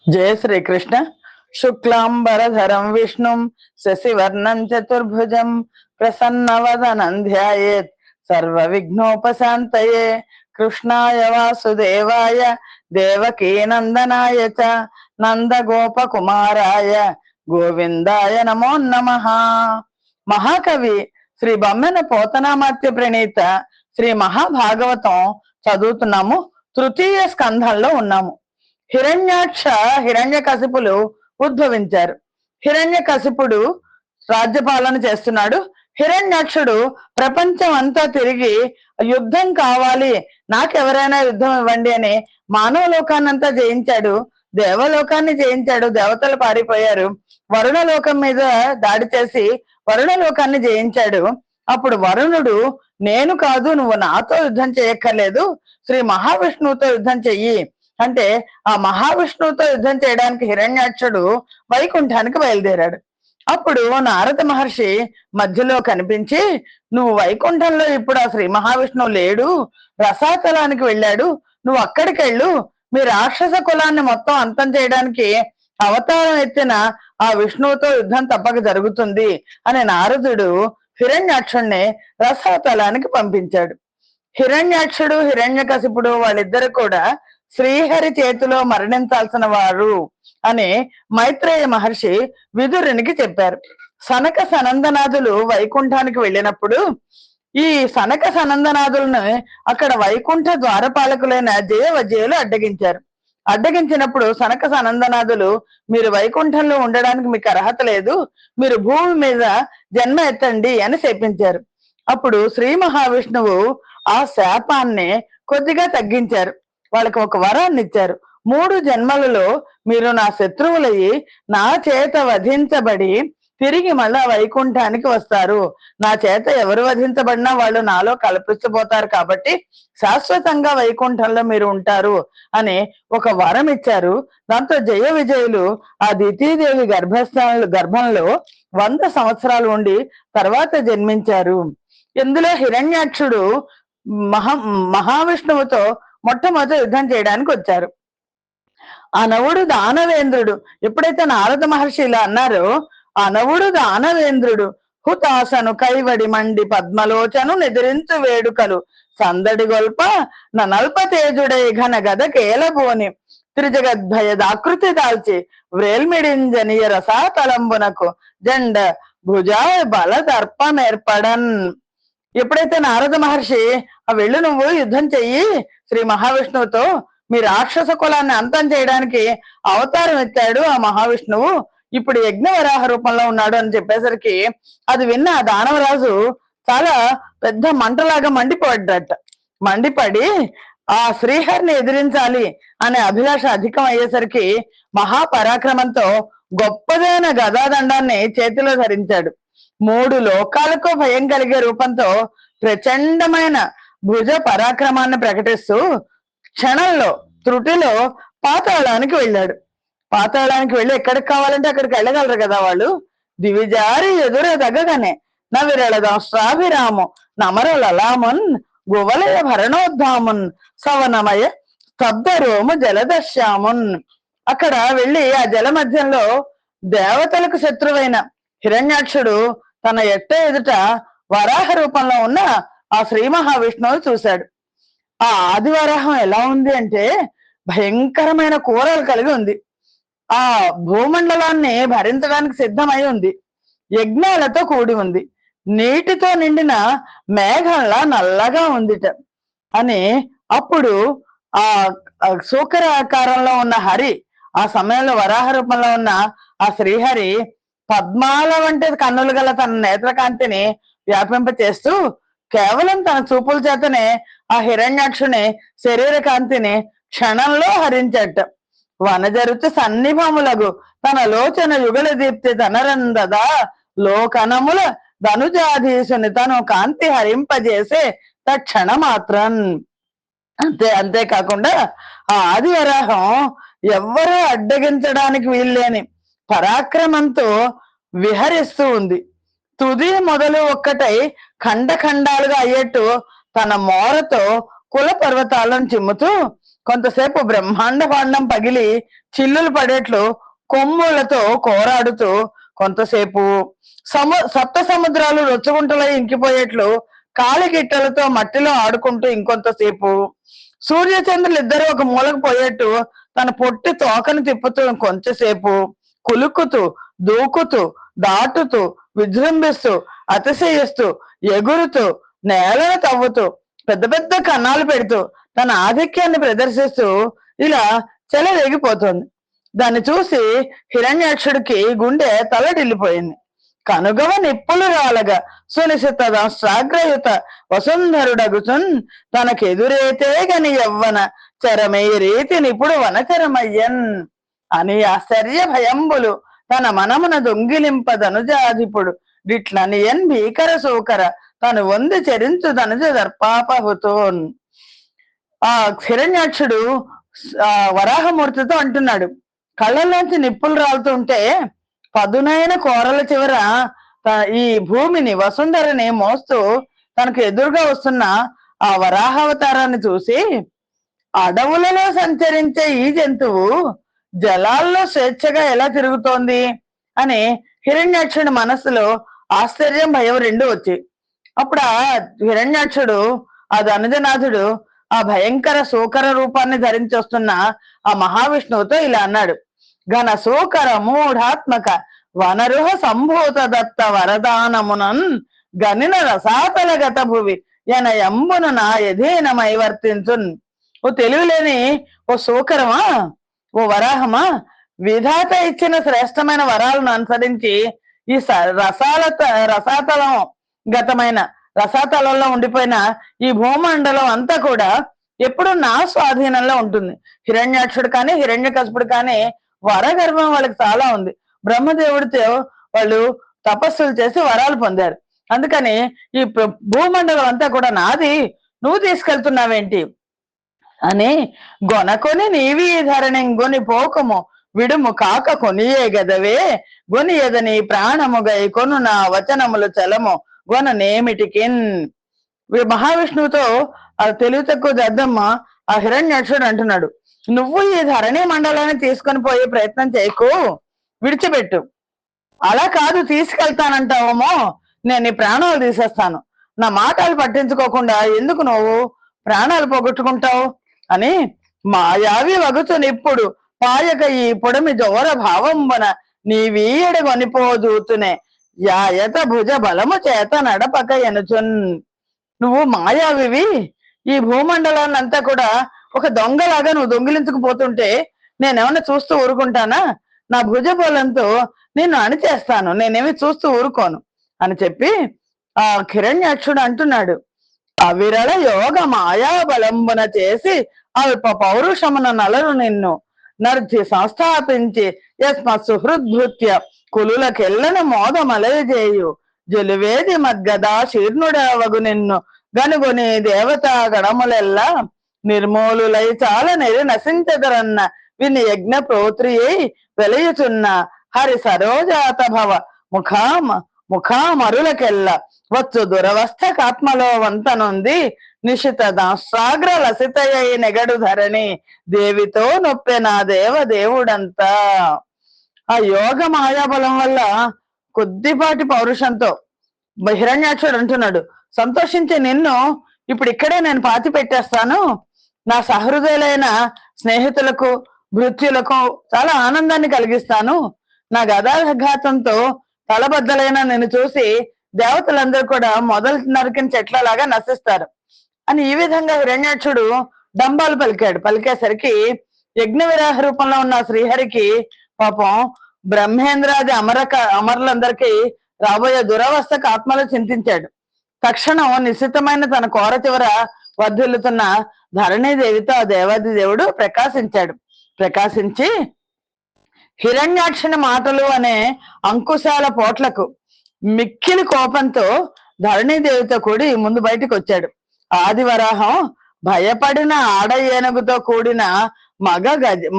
जय श्री कृष्ण। शुक्लांबरधरं विष्णुं शशिवर्णं चतुर्भुजं प्रसन्नवदनं ध्यायेत् सर्वविघ्नोपशान्तये। कृष्णाय वासुदेवाय देवकीनन्दनाय च నందగోపకుమారాయ గోవిందాయ నమో నమః. మహాకవి శ్రీ బొమ్మెన పోతనామాత్య ప్రణీత శ్రీ మహాభాగవతం చదువుతున్నాము. తృతీయ స్కంధంలో ఉన్నాము. హిరణ్యాక్ష హిరణ్యకశిపులు ఉద్భవించారు. హిరణ్యకశిపుడు రాజ్యపాలన చేస్తున్నాడు. హిరణ్యాక్షుడు ప్రపంచం అంతా తిరిగి యుద్ధం కావాలి, నాకెవరైనా యుద్ధం ఇవ్వండి అని మానవ లోకాన్నంతా జయించాడు, దేవలోకాన్ని జయించాడు. దేవతలు పారిపోయారు. వరుణలోకం మీద దాడి చేసి వరుణలోకాన్ని జయించాడు. అప్పుడు వరుణుడు, నేను కాదు, నువ్వు నాతో యుద్ధం చేయక్కర్లేదు, శ్రీ మహావిష్ణువుతో యుద్ధం చెయ్యి అంటే ఆ మహావిష్ణువుతో యుద్ధం చేయడానికి హిరణ్యాక్షుడు వైకుంఠానికి బయలుదేరాడు. అప్పుడు నారద మహర్షి మధ్యలో కనిపించి, నువ్వు వైకుంఠంలో ఇప్పుడు ఆ శ్రీ మహావిష్ణువు లేడు, రసాతలానికి వెళ్ళాడు, నువ్వు అక్కడికి వెళ్ళు, మీ రాక్షస కులాన్ని మొత్తం అంతం చేయడానికి అవతారం ఎత్తిన ఆ విష్ణువుతో యుద్ధం తప్పక జరుగుతుంది అని నారదుడు హిరణ్యాక్షుణ్ణి రసాతలానికి పంపించాడు. హిరణ్యాక్షుడు హిరణ్యకశిపుడు వాళ్ళిద్దరు కూడా శ్రీహరి చేతిలో మరణించాల్సిన వారు అని మైత్రేయ మహర్షి విదురునికి చెప్పారు. సనక సనందనాథులు వైకుంఠానికి వెళ్ళినప్పుడు ఈ సనక సనందనాథులను అక్కడ వైకుంఠ ద్వారపాలకులైన జయవజయులు అడ్డగించారు. అడ్డగించినప్పుడు సనక సనందనాథులు, మీరు వైకుంఠంలో ఉండడానికి మీకు అర్హత లేదు, మీరు భూమి మీద జన్మ ఎత్తండి అని శపించారు. అప్పుడు శ్రీ మహావిష్ణువు ఆ శాపాన్ని కొద్దిగా తగ్గించారు. వాళ్ళకి ఒక వరాన్ని ఇచ్చారు. 3 జన్మలలో మీరు నా శత్రువులయ్యి నా చేత వధించబడి తిరిగి మళ్ళా వైకుంఠానికి వస్తారు. నా చేత ఎవరు వధించబడినా వాళ్ళు నాలో కల్పించబోతారు, కాబట్టి శాశ్వతంగా వైకుంఠంలో మీరు ఉంటారు అని ఒక వరం ఇచ్చారు. దాంతో జయ విజయులు ఆ దితీదేవి గర్భంలో 100 సంవత్సరాలు ఉండి తర్వాత జన్మించారు. ఇందులో హిరణ్యాక్షుడు మహావిష్ణువుతో మొట్టమొదటి యుద్ధం చేయడానికి వచ్చారు. అనవుడు దానవేంద్రుడు, ఎప్పుడైతే నారద మహర్షి ఇలా అన్నారో, అనవుడు దానవేంద్రుడు హుతాసను కైవడి మండి పద్మలోచను నిద్రించు వేడుకలు సందడి గొల్ప నల్ప తేజుడై ఘన గద కేలబోని త్రిజగద్భయ దాకృతి దాల్చి వ్రేల్మిడింజనియ రసాతలంబునకు జండ భుజా బల దర్పమేర్పడన్. ఎప్పుడైతే నారద మహర్షి వెళ్ళు, నువ్వు యుద్ధం చెయ్యి శ్రీ మహావిష్ణువుతో, మీ రాక్షస కులాన్ని అంతం చేయడానికి అవతారం ఎత్తాడు ఆ మహావిష్ణువు, ఇప్పుడు యజ్ఞవరాహ రూపంలో ఉన్నాడు అని చెప్పేసరికి అది విన్న ఆ దానవరాజు చాలా పెద్ద మంటలాగా మండిపడి ఆ శ్రీహరిని ఎదిరించాలి అనే అభిలాష అధికం అయ్యేసరికి మహాపరాక్రమంతో గొప్పదైన గదాదండాన్ని చేతిలో ధరించాడు. 3 లోకాలకు భయం కలిగే రూపంతో ప్రచండమైన భుజ పరాక్రమాన్ని ప్రకటిస్తూ క్షణంలో త్రుటిలో పాతాళానికి వెళ్ళాడు. పాతాళానికి వెళ్ళి ఎక్కడికి కావాలంటే అక్కడికి వెళ్ళగలరు కదా వాళ్ళు. దివిజారి ఎదురు తగ్గగానే నవిరళదం శ్రాభిరాము నమరలలామున్ గువలయ భరణోద్ధామున్ సవనమయ స్తబ్దరోము జలదశ్యామున్. అక్కడ వెళ్ళి ఆ జల మధ్యంలో దేవతలకు శత్రువైన హిరణ్యాక్షుడు తన ఎదుట వరాహ రూపంలో ఉన్న ఆ శ్రీ మహావిష్ణువు చూశాడు. ఆ ఆదివరాహం ఎలా ఉంది అంటే భయంకరమైన కూరలు కలిగి ఉంది. ఆ భూమండలాన్ని భరించడానికి సిద్ధమై ఉంది. యజ్ఞాలతో కూడి ఉంది. నీటితో నిండిన మేఘంలా నల్లగా ఉందిట అని. అప్పుడు ఆ సూకర ఆకారంలో ఉన్న హరి, ఆ సమయంలో వరాహ రూపంలో ఉన్న ఆ శ్రీహరి పద్మాల వంటి కన్నులు గల తన నేత్రకాంతిని వ్యాపింప చేస్తూ కేవలం తన చూపుల చేతనే ఆ హిరణ్యాక్షుని శరీర కాంతిని క్షణంలో హరించట. వనజరుచు సన్నిభములగు తన లోచన యుగల దీప్తి తనరందదా లోకనముల ధనుజాధీసుని తను కాంతి హరింపజేసే తక్షణ మాత్రం. అంతేకాకుండా ఆ ఆదివరాహం ఎవ్వరూ అడ్డగించడానికి వీల్లేని పరాక్రమంతో విహరిస్తూ ఉంది. తుది మొదలు ఒక్కటై ఖండాలుగా అయ్యేట్టు తన మోరతో కుల పర్వతాలను చిమ్ముతూ కొంతసేపు బ్రహ్మాండ భాండం పగిలి చిల్లులు పడేట్లు కొమ్ములతో కోరాడుతూ కొంతసేపు సప్త సముద్రాలు రొచ్చుకుంటలై ఇంకిపోయేట్లు కాలిగిట్టలతో మట్టిలో ఆడుకుంటూ ఇంకొంతసేపు సూర్యచంద్రులు ఇద్దరు ఒక మూలకు పోయేట్టు తన పొట్టి తోకను తిప్పుతూ కొంచెంసేపు కులుకుతూ దూకుతూ దాటుతూ విజృంభిస్తూ అతిశయిస్తూ ఎగురుతూ నేలను తవ్వుతూ పెద్ద పెద్ద కన్నాలు పెడుతూ తన ఆధిక్యాన్ని ప్రదర్శిస్తూ ఇలా చెలరేగిపోతుంది. దాన్ని చూసి హిరణ్యాక్షుడికి గుండె తలడిల్లిపోయింది. కనుగవ నిప్పులు రాలగా సునిశిత సాగ్రయుత వసుంధరుడగుచున్ తనకెదురైతే గని యవ్వన చరమే రీతి నిపుడు వనచరమయ్యన్ అని ఆశ్చర్య భయంబులు తన మనమున దొంగిలింపదనుజాధిపుడు డిట్లనియన్ భీకర సూకర తను వంది చెరించు తనుజ దర్పాపహుతోన్. ఆ హిరణ్యాక్షుడు వరాహమూర్తితో అంటున్నాడు, కళ్ళలోంచి నిప్పులు రాలుతుంటే పదునైన కోరల చివర ఈ భూమిని వసుంధరని మోస్తూ తనకు ఎదురుగా వస్తున్న ఆ వరాహావతారాన్ని చూసి, అడవులలో సంచరించే ఈ జంతువు జలాల్లో స్వేచ్ఛగా ఎలా తిరుగుతోంది అని హిరణ్యాక్షుడి మనస్సులో ఆశ్చర్యం భయం రెండు వచ్చి, అప్పుడు ఆ హిరణ్యాక్షుడు ఆ ధనుజనాథుడు ఆ భయంకర సూకర రూపాన్ని ధరించి వస్తున్న ఆ మహావిష్ణువుతో ఇలా అన్నాడు, ఘన సూకర మూఢాత్మక వనరుహ సంభూత దత్త వరదానమునన్ గనిన రసాతల గత భువి ఎన ఎంబును నా యధీనమై వర్తించున్. ఓ తెలివిలేని ఓ సూకరమా, ఓ వరాహమా, విధాత ఇచ్చిన శ్రేష్టమైన వరాలను అనుసరించి ఈ రసాతలం గతమైన రసాతలంలో ఉండిపోయిన ఈ భూమండలం అంతా కూడా ఎప్పుడు నా స్వాధీనంలో ఉంటుంది. హిరణ్యాక్షుడు కానీ హిరణ్యకశిపుడు కానీ వరగర్భం వాళ్ళకి చాలా ఉంది. బ్రహ్మదేవుడితో వాళ్ళు తపస్సులు చేసి వరాలు పొందారు. అందుకని ఈ భూమండలం అంతా కూడా నాది, నువ్వు తీసుకెళ్తున్నావేంటి అని గొనకొని నీవి ధరణి గొని పోకము విడుము కాక కొనియే గదవే గొని ఎదని ప్రాణముగై కొను నా వచనములు చలము గొన నేమిటికిన్. మహావిష్ణువుతో ఆ తెలివి తక్కువ దద్దమ్మ ఆ హిరణ్యాక్షుడు అంటున్నాడు, నువ్వు ఈ ధరణి మండలాన్ని తీసుకొని పోయే ప్రయత్నం చేయకు, విడిచిపెట్టు. అలా కాదు తీసుకెళ్తానంటావేమో, నేను నీ ప్రాణాలు తీసేస్తాను. నా మాటలు పట్టించుకోకుండా ఎందుకు నువ్వు ప్రాణాలు పోగొట్టుకుంటావు అని మాయావి వగుతునిప్పుడు పాయక ఈ పొడమి జోర భావంబన నీ వీయడ కొనిపోదూతునే యాయత భుజ బలము చేత నడపక ఎనుచున్. నువ్వు మాయావివి, ఈ భూమండలాన్ని అంతా కూడా ఒక దొంగలాగా నువ్వు దొంగిలించుకుపోతుంటే నేనేమన్నా చూస్తూ ఊరుకుంటానా? నా భుజ బలంతో నిన్ను అణిచేస్తాను, నేనేమి చూస్తూ ఊరుకోను అని చెప్పి ఆ హిరణ్యాక్షుడు అంటున్నాడు, అవిరళ యోగ మాయా బలంబున చేసి అల్ప పౌరుషమున నలను నిన్ను నర్చి సంస్థాపించి యస్మత్ సుహృద్భృత్య కులులకెల్లను మోదమలయజేయు జలువేది మద్గదా శీర్ణుడవగు నిన్ను గనుగొని దేవతా గణములెల్లా నిర్మూలులై చాలా నెరి నశించదరన్న విని యజ్ఞ ప్రోత్రియై వెలయుచున్న హరి సరోజాత భవ ముఖామరులకెల్ల వచ్చు దురవస్థకాత్మలో వంతనుంది నిశిత దాస్రాగ్ర లసితయై నెగడు ధరణి దేవితో నొప్పె నా దేవుడంతా. ఆ యోగ మాయాబలం వల్ల కొద్దిపాటి పౌరుషంతో హిరణ్యాక్షుడు అంటున్నాడు, సంతోషించే నిన్ను ఇప్పుడు ఇక్కడే నేను పాతి పెట్టేస్తాను, నా సహృదయులైన స్నేహితులకు భృత్యులకు చాలా ఆనందాన్ని కలిగిస్తాను, నా గదాఘాతంతో తలబద్దలైన నిన్ను చూసి దేవతలందరూ కూడా మొదలు నరికిన చెట్లలాగా నశిస్తారు అని ఈ విధంగా హిరణ్యాక్షుడు డంబాలు పలికేసరికి యజ్ఞ విరాహ రూపంలో ఉన్న శ్రీహరికి పాపం బ్రహ్మేంద్రాది అమరులందరికీ రాబోయే దురవస్థకు ఆత్మలో చింతించాడు. తక్షణం నిశ్చితమైన తన కోర చివర వర్ధిల్లుతున్న ధరణీదేవితో ఆ దేవాది దేవుడు ప్రకాశించి హిరణ్యాక్షుని మాటలు అనే అంకుశాల పోట్లకు మిక్కిలి కోపంతో ధరణీదేవితో కూడి ముందు బయటికి వచ్చాడు. ఆదివరాహం భయపడిన ఆడ ఏనుగుతో కూడిన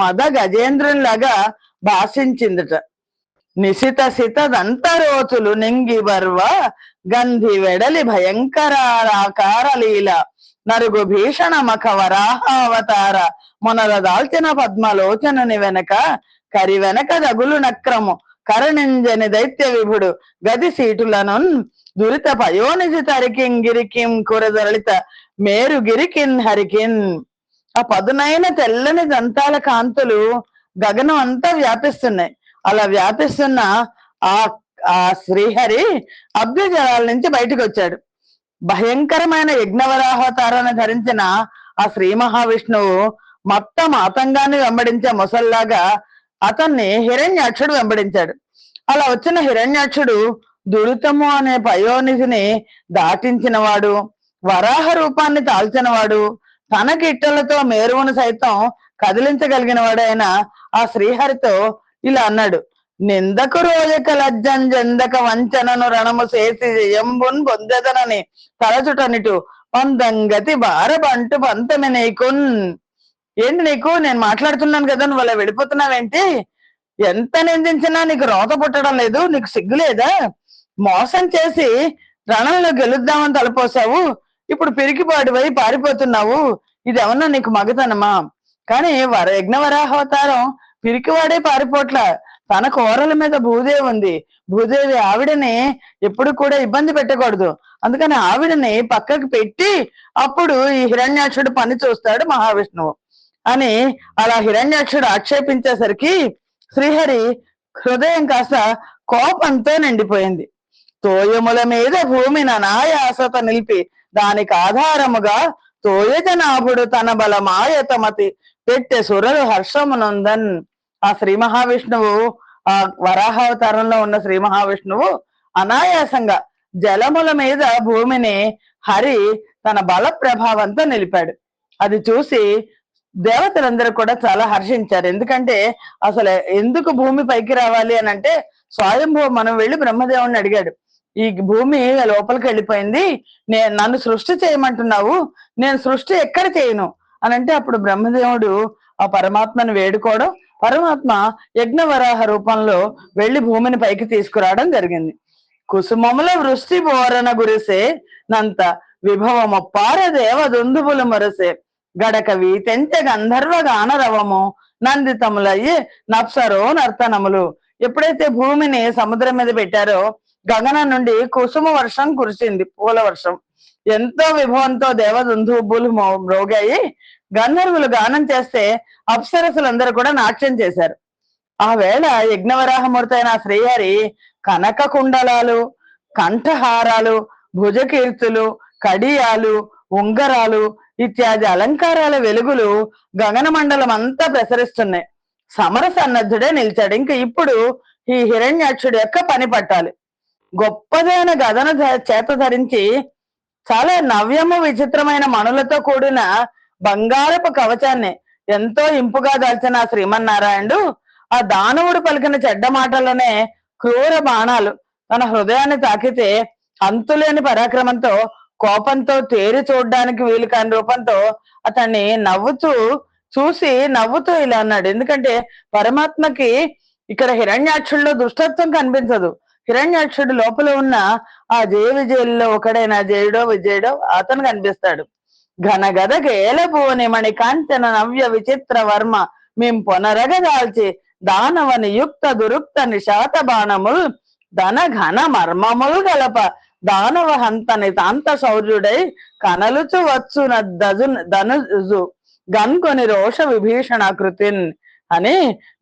మద గజేంద్రునిలాగా భాషించిందట. నిశిత సితదంతరోతులు నింగి బర్వ గంధి వెడలి భయంకరాకార లీల నరుగు భీషణ మఖ వరాహ అవతార మొనల దాల్చిన పద్మలోచనుని వెనక కరి వెనక దగులు నక్రము కరణింజని దైత్య విభుడు గది సీటులను దురిత పయోనిజి తరికిం గిరికిం కురదలిత మేరు గిరికిన్ హరికిన్. ఆ పదునైన తెల్లని దంతాల కాంతులు గగనం అంతా వ్యాపిస్తున్నాయి. అలా వ్యాపిస్తున్న ఆ ఆ శ్రీహరి అభ్య జలాల నుంచి బయటకు వచ్చాడు. భయంకరమైన యజ్ఞవరాహవతారాన్ని ధరించిన ఆ శ్రీ మహావిష్ణువు మొత్తం ఆతంగాన్ని వెంబడించే ముసల్లాగా అతన్ని హిరణ్యాక్షుడు వెంబడించాడు. అలా వచ్చిన హిరణ్యాక్షుడు దురితము అనే పయోనిధిని దాటించిన వాడు, వరాహ రూపాన్ని తాల్చినవాడు, తన గిట్టలతో మేరువును సైతం కదిలించగలిగిన వాడైన ఆ శ్రీహరితో ఇలా అన్నాడు: నిందకు రోజక లజ్జం జందక వంచనను రణము చేసి జయంబున్ పొందెదనని తలచుటనిటు పందంగతి బారబంటు పంతమి నీకున్. ఏంటి నీకు, నేను మాట్లాడుతున్నాను కదా, నువ్వు అలా వెళ్ళిపోతున్నావేంటి? ఎంత నిందించినా నీకు రోత పుట్టడం లేదు, నీకు సిగ్గు లేదా? మోసం చేసి రణంలో గెలుద్దామని తలపోసావు, ఇప్పుడు పిరికిపాడివై పారిపోతున్నావు. ఇది ఏమన్నా నీకు మగతనమా? కానీ యజ్ఞవరాహవతారం పిరికివాడే పారిపోట్ల, తన కోరల మీద భూదేవి ఉంది. భూదేవి ఆవిడని ఎప్పుడు కూడా ఇబ్బంది పెట్టకూడదు, అందుకని ఆవిడని పక్కకు పెట్టి అప్పుడు ఈ హిరణ్యాక్షుడు పని చూస్తాడు మహావిష్ణువు అని అలా హిరణ్యాక్షుడు ఆక్షేపించేసరికి శ్రీహరి హృదయం కాస్త కోపంతో నిండిపోయింది. తోయముల మీద భూమిని అనాయాసత నిలిపి దానికి ఆధారముగా తోయజనాభుడు తన బలమాయతమతి పెట్టె సురలు హర్షమునందన్. ఆ శ్రీ మహావిష్ణువు, ఆ వరాహావతారంలో ఉన్న శ్రీ మహావిష్ణువు అనాయాసంగా జలముల మీద భూమిని హరి తన బల ప్రభావంతో నిలిపాడు. అది చూసి దేవతలందరూ కూడా చాలా హర్షించారు. ఎందుకంటే అసలు ఎందుకు భూమి పైకి రావాలి అని అంటే, స్వయంభూ మనం వెళ్ళి బ్రహ్మదేవుని అడిగాడు, ఈ భూమి లోపలికి వెళ్ళిపోయింది, నన్ను సృష్టి చేయమంటున్నావు, నేను సృష్టి ఎక్కడ చేయను అని అంటే, అప్పుడు బ్రహ్మదేవుడు ఆ పరమాత్మను వేడుకోవడం, పరమాత్మ యజ్ఞవరాహ రూపంలో వెళ్లి భూమిని పైకి తీసుకురావడం జరిగింది. కుసుమముల వృష్టి బోరన గురిసే నంత విభవమొప్పార దేవ దుందుబులు మొరసే గడకవి తెంచె గంధర్వ గానరవము నందితములయ్యే నప్సరో నర్తనములు. ఎప్పుడైతే భూమిని సముద్రం మీద పెట్టారో గగనం నుండి కుసుమ వర్షం కురిసింది, పూల వర్షం. ఎంతో విభవంతో దేవదుందుబులు మ్రోగాయి. గంధర్వులు గానం చేస్తే అప్సరసులందరూ కూడా నాట్యం చేశారు. ఆ వేళ యజ్ఞవరాహమూర్తి అయిన శ్రీహరి కనక కుండలాలు, కంఠహారాలు, భుజకీర్తులు, కడియాలు, ఉంగరాలు ఇత్యాది అలంకారాల వెలుగులు గగన మండలం అంతా ప్రసరిస్తున్నాయి. సమర సన్నద్ధుడే నిలిచాడు. ఇంకా ఇప్పుడు ఈ హిరణ్యాక్షుడి యొక్క పని పట్టాలి. గొప్పదైన గదను చేత ధరించి చాలా నవ్యము విచిత్రమైన మణులతో కూడిన బంగారపు కవచాన్ని ఎంతో ఇంపుగా దాల్చిన శ్రీమన్నారాయణుడు ఆ దానవుడు పలికిన చెడ్డ మాటలనే క్రూర బాణాలు తన హృదయాన్ని తాకితే అంతులేని పరాక్రమంతో, కోపంతో, తేరి చూడడానికి వీలు కాని రూపంతో అతన్ని నవ్వుతూ ఇలా అన్నాడు. ఎందుకంటే పరమాత్మకి ఇక్కడ హిరణ్యాక్షుల్లో దుష్టత్వం కనిపించదు. హిరణ్యాక్షుడు లోపల ఉన్న ఆ జయ విజయుల్లో ఒకడైన జయుడో విజయుడో అతను కనిపిస్తాడు. ఘన గద గేలబోని మణి కాంచన నవ్య విచిత్ర వర్మ మేం పొనరగదాల్చి దానవని యుక్త దురుక్త నిశాత బాణముల్ ధన ఘన మర్మముల్ గలప దానవ హంతని తాంత శౌర్యుడై కనలుచు వచ్చున ధనుజు గన్కొని రోష విభీషణాకృతిన్ అని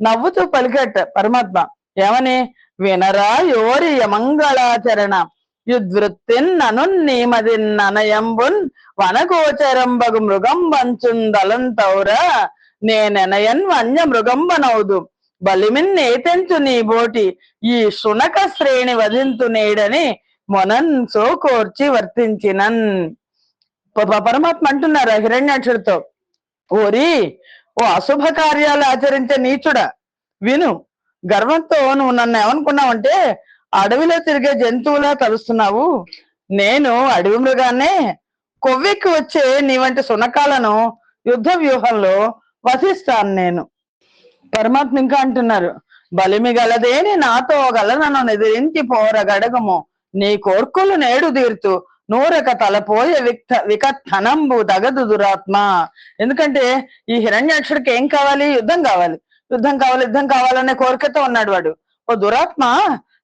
నవ్వుతూ పలికట పరమాత్మ. ఏమని? వినరా యోరి యమంగళాచరణ యుద్వృత్తిన్ అనున్నీమదిన్ అనయంబున్ వనగోచరంబగు మృగంబంచుందలంతౌర నేనెనయన్ వన్య మృగంబనౌదు బలిమిన్ నేతెంచు నీ బోటి ఈ శునక శ్రేణి వధింతు నేడని మొనన్ సోకోర్చి వర్తించినన్. పరమాత్మ అంటున్నారు హిరణ్యాక్షుడితో, ఓ అశుభ కార్యాలు ఆచరించే నీచుడా, విను. గర్వంతో నువ్వు నన్ను ఏమనుకున్నావంటే అడవిలో తిరిగే జంతువులా తలుస్తున్నావు. నేను అడవి మృగాన్నే. కొవ్వెక్కి వచ్చే నీ వంటి సునకాలను యుద్ధ వ్యూహంలో వధిస్తాను నేను. పరమాత్మ ఇంకా అంటున్నారు, బలిమి గలదేని నాతో గల నన్ను ఎదిరించి పోర గడగము నీ కోర్కులు నేడు తీర్తు నూరక తలపోయ వికత్తనంబు తగదు దురాత్మ. ఎందుకంటే ఈ హిరణ్యాక్షుడికి ఏం కావాలి? యుద్ధం కావాలి, యుద్ధం కావాలి, యుద్ధం కావాలనే కోరికతో ఉన్నాడు వాడు. ఓ దురాత్మ,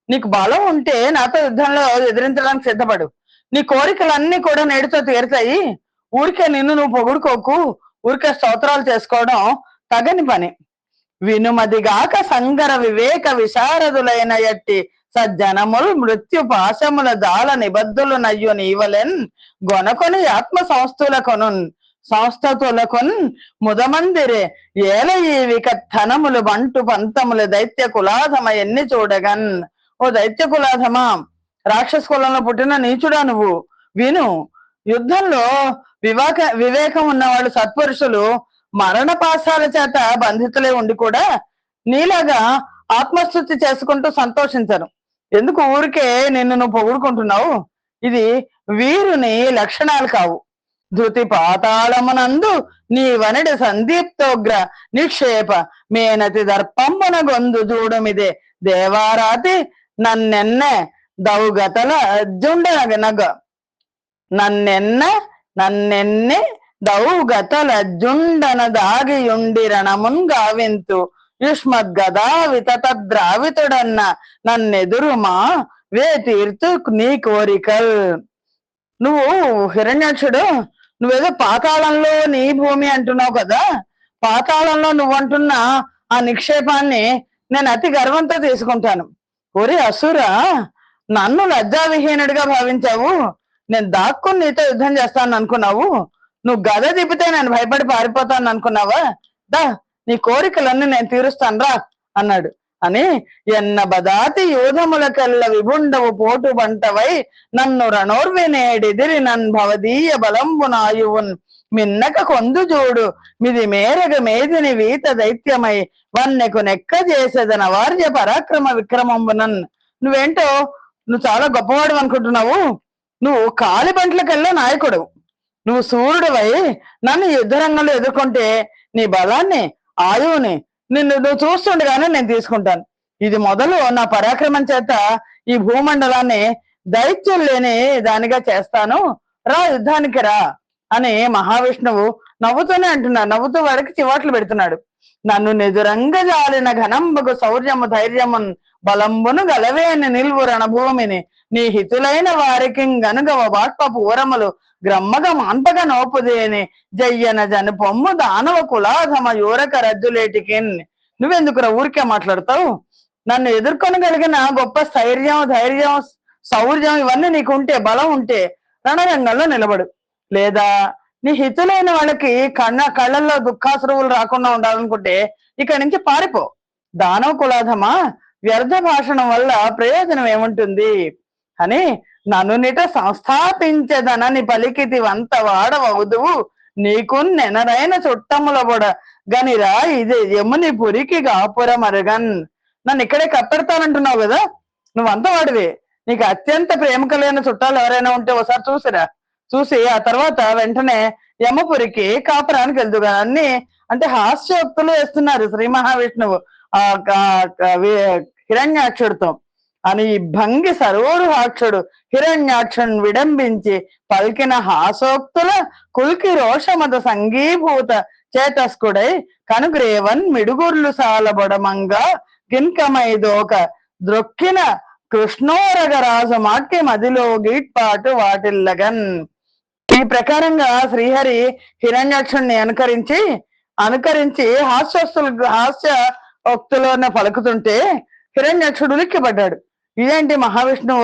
నీకు బలం ఉంటే నాతో యుద్ధంలో ఎదిరించడానికి సిద్ధపడు. నీ కోరికలన్నీ కూడా నేటితో తీరుతాయి. ఊరికే నిన్ను నువ్వు పొగుడుకోకు, ఊరికే స్తోత్రాలు చేసుకోవడం తగని పని. వినుమదిగాక సంగర వివేక విశారదులైన ఎట్టి సజ్జనములు మృత్యు పాశముల జాల నిబద్ధులు నయ్యు నీవలెన్ గొనకొని ఆత్మ సంస్థతులకొన్ ముదమందిరే ఏల ఈ వికత్తనములు బంటు పంతములు దైత్య కులాధమ ఎన్ని చూడగన్. ఓ దైత్య కులాధమా, రాక్షస కులంలో పుట్టిన నీచుడా నువ్వు, విను. యుద్ధంలో వివేకం ఉన్నవాళ్ళు సత్పురుషులు మరణ పాశాల చేత బంధితులే ఉండి కూడా నీలాగా ఆత్మస్థుతి చేసుకుంటూ సంతోషించరు. ఎందుకు ఊరికే నిన్ను నువ్వు పొగుడుకుంటున్నావు? ఇది వీరుని లక్షణాలు కావు. ధృతి పాతాళమునందు నీ వనడి సందీప్తోగ్ర నిక్షేప మేనతి దర్పంబున గొందు చూడమిదే దేవారాతి నన్నెన్నె దౌగతల అర్జుండనగ నన్నెన్నె దౌగతలజ్జుండన దాగియుండిరణమున్ గావింతు యుష్మద్గదా వితతద్రావితుడన్న నన్నెదురుమా వే తీర్తు నీ కోరికల్. నువ్వు హిరణ్యాక్షుడు, నువ్వేదో పాతాళంలో నీ భూమి అంటున్నావు కదా, పాతాళంలో నువ్వంటున్న ఆ నిక్షేపాన్ని నేను అతి గర్వంతో తీసుకుంటాను. ఒరే అసురా, నన్ను లజ్జావిహీనుడిగా భావించావు. నేను దాక్కుని నీతో యుద్ధం చేస్తాను అనుకున్నావు. నువ్వు గద తిప్పితే నేను భయపడి పారిపోతాను అనుకున్నావా? దా, నీ కోరికలన్నీ నేను తీరుస్తాను రా అన్నాడు. అని ఎన్న బదాతి యూధములకెల్ల విభుండవు పోటు బంటవై నన్ను రణోర్వినేడిదిరి నన్ భవదీయ బలంబు నాయువున్ మిన్నక కొందు చూడు మిది మేరగ మేదిని వీత దైత్యమై వన్నెకు నెక్క చేసేదన వార్య పరాక్రమ విక్రమంబునన్. నువ్వేంటో, నువ్వు చాలా గొప్పవాడు అనుకుంటున్నావు. నువ్వు కాలి బంట్లకెల్లా నాయకుడు. నువ్వు సూర్యుడివై నన్ను యుద్ధ రంగంలో ఎదుర్కొంటే నీ బలాన్ని, ఆయువుని నువ్వు చూస్తుండగానే నేను తీసుకుంటాను. ఇది మొదలు నా పరాక్రమం చేత ఈ భూమండలాన్ని దైత్యం లేని దానిగా చేస్తాను. రా, యుద్ధానికి రా అని మహావిష్ణువు నవ్వుతూనే అంటున్నాడు. నవ్వుతూ వాడికి చివాట్లు పెడుతున్నాడు. నన్ను నిజరంగ జాలిన ఘనంబగు శౌర్యము ధైర్యమున్ బలంబును గలవేని నిల్వు రణభూమిని నీ హితులైన వారికి గనుగవ బాష్పపు ఊరములు గ్రమ్మగ మాన్పగ నోపుదేని జయ్యన జను పొమ్ము దానవ కులాధమ యూరక రజ్జులేటికిన్. నువ్వెందుకురా ఊరికే మాట్లాడతావు? నన్ను ఎదుర్కొనగలిగిన గొప్ప స్థైర్యం, ధైర్యం, శౌర్యం ఇవన్నీ నీకుంటే, బలం ఉంటే రణరంగంలో నిలబడు. లేదా నీ హితులైన వాళ్ళకి కళ్ళల్లో దుఃఖాశ్రువులు రాకుండా ఉండాలనుకుంటే ఇక్కడి నుంచి పారిపో. దానవ కులాధమా, వ్యర్థ భాషణం వల్ల ప్రయోజనం ఏముంటుంది అని నన్ను నిట సంస్థాపించదనని పలికితి వంత వాడవదువు నీకు నెనరైన చుట్టముల బొడ గనిరా ఇది యముని పురికి గాపురమరగన్. నన్ను ఇక్కడే కప్పెడతానంటున్నావు కదా, నువ్వంత వాడివి. నీకు అత్యంత ప్రేమ కలిగిన చుట్టాలు ఎవరైనా ఉంటే ఒకసారి చూసిరా. చూసి ఆ తర్వాత వెంటనే యమపురికి కాపురానికి వెళ్తుగా అన్ని అంటే హాస్యోక్తులు వేస్తున్నారు శ్రీ మహావిష్ణువు ఆ హిరణ్యాక్షుడితో. అని భంగి సరోరుహాక్షుడు హిరణ్యాక్షుని విడంబించి పలికిన హాసోక్తుల కుల్కి రోషమత సంగీభూత చేతస్కుడై కనుగ్రేవన్ మిడుగుర్లు సాలబొడమంగా గిన్కమైదోక ద్రొక్కిన కృష్ణోరగరాజు మాట్టి మదిలో గీట్పాటు వాటిల్లగన్. ఈ ప్రకారంగా శ్రీహరి హిరణ్యాక్షుణ్ణి అనుకరించి హాస్యోక్తులోనే పలుకుతుంటే హిరణ్యాక్షుడు ఉలిక్కిపడ్డాడు. ఇదేంటి, మహావిష్ణువు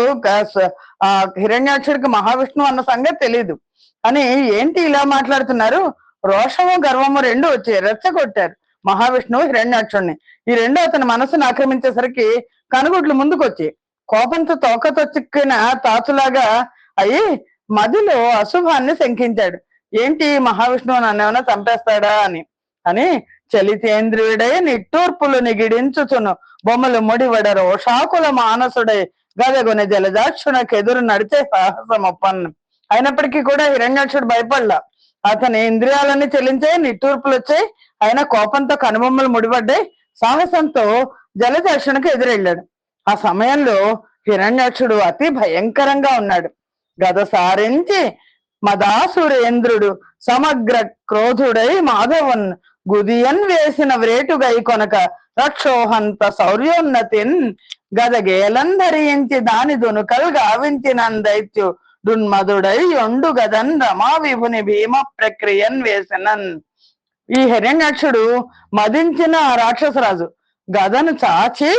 హిరణ్యాక్షుడికి మహావిష్ణువు అన్న సంగతి తెలీదు అని ఏంటి ఇలా మాట్లాడుతున్నారు? రోషము గర్వము రెండు వచ్చి రెచ్చగొట్టారు మహావిష్ణువు హిరణ్యాక్షుడిని. ఈ రెండు అతని మనసును ఆక్రమించేసరికి కనుగుడ్లు ముందుకొచ్చి కోపంతో తోకతో చిక్కిన తాచులాగా అయి మదిలో అశుభాన్ని శంకించాడు. ఏంటి, మహావిష్ణువు నన్ను ఏమైనా చంపేస్తాడా అని చలితేంద్రియుడై నిట్టూర్పులు నిగిడించుచును బొమ్మలు ముడివడ రోషాకుల మానసుడై గదగొని జలదాక్షునకెదురు నడిచే సాహసమొప్పన్. అయినప్పటికీ కూడా హిరణ్యాక్షుడు భయపడలా. అతని ఇంద్రియాలన్నీ చెల్లించాయి, నిట్టూర్పులు వచ్చాయి, ఆయన కోపంతో కనుబొమ్మలు ముడిపడ్డాయి. సాహసంతో జలదర్శనకు ఎదురెళ్ళాడు. ఆ సమయంలో హిరణ్యాక్షుడు అతి భయంకరంగా ఉన్నాడు. గద సారించి మదాసురేంద్రుడు సమగ్ర క్రోధుడై మాధవన్ గుదియన్ వేసిన వ్రేటుగై కొనక రక్షోహంత శౌర్యోన్నతిన్ గదగేలం ధరించి దాని దునుకల్ గావించిన దైత్యు దున్మధుడై ఒండు గదన్ రమా విభుని భీమ ప్రక్రియన్ వేసినన్. ఈ హిరణ్యాక్షుడు మదించిన రాక్షసరాజు గదను చాచి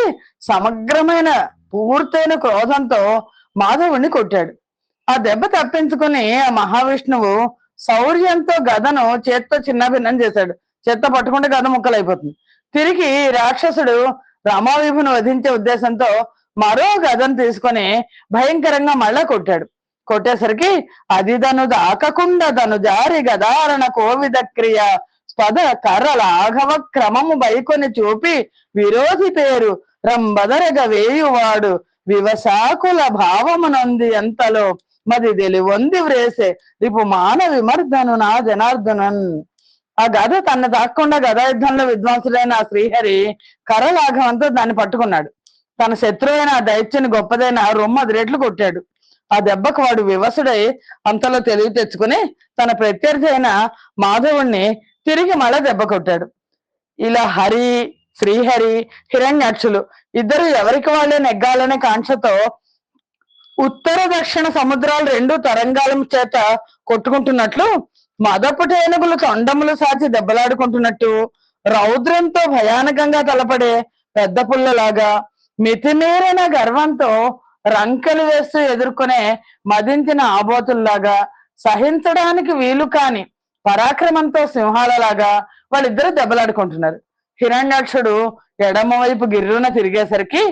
సమగ్రమైన పూర్తయిన క్రోధంతో మాధవుణ్ణి కొట్టాడు. ఆ దెబ్బ తప్పించుకుని ఆ మహావిష్ణువు శౌర్యంతో గదను చేత్తో చిన్నభిన్నం చేశాడు. చేత్తో పట్టుకుంటే గద ముక్కలైపోతుంది. తిరిగి రాక్షసుడు రమావిభును వధించే ఉద్దేశంతో మరో గదను తీసుకొని భయంకరంగా మళ్ళా కొట్టాడు. కొట్టేసరికి అది దను దాకకుండా తను జారి గదారణ కోవిద క్రియ స్పద కర్ర లాఘవ క్రమము బైకొని చూపి విరోధి పేరు రంబదరగ వేయువాడు వివశాకుల భావమునొంది ఎంతలో మది తెలివొంది వ్రేసే రిపు మాన విమర్దను నా జనార్దనన్. ఆ గద తన తాకుండా గదాయుద్ధంలో విద్వాంసుడైన ఆ శ్రీహరి కరలాఘవంతో దాన్ని పట్టుకున్నాడు. తన శత్రువైన ఆ దైత్యుని గొప్పదైన రొమ్ము రెట్లు కొట్టాడు. ఆ దెబ్బకు వాడు వివసుడై అంతలో తెలివి తెచ్చుకుని తన ప్రత్యర్థి అయిన మాధవుణ్ణి తిరిగి మళ్ళా దెబ్బ కొట్టాడు. ఇలా హరి, శ్రీహరి, హిరణ్యాక్షులు ఇద్దరు ఎవరికి వాళ్ళే నెగ్గాలనే కాంక్షతో ఉత్తర దక్షిణ సముద్రాలు రెండు తరంగాల చేత కొట్టుకుంటున్నట్లు, మదపుటి ఏనుగులు తొండములు సాచి దెబ్బలాడుకుంటున్నట్టు, రౌద్రంతో భయానకంగా తలపడే పెద్ద పుల్లలాగా, మితిమీరిన గర్వంతో రంకెలు వేస్తూ ఎదుర్కొనే మదించిన ఆబోతుల్లాగా, సహించడానికి వీలు కాని పరాక్రమంతో సింహాలలాగా వాళ్ళిద్దరూ దెబ్బలాడుకుంటున్నారు. హిరణ్యాక్షుడు ఎడమ వైపు గిర్రున తిరిగేసరికి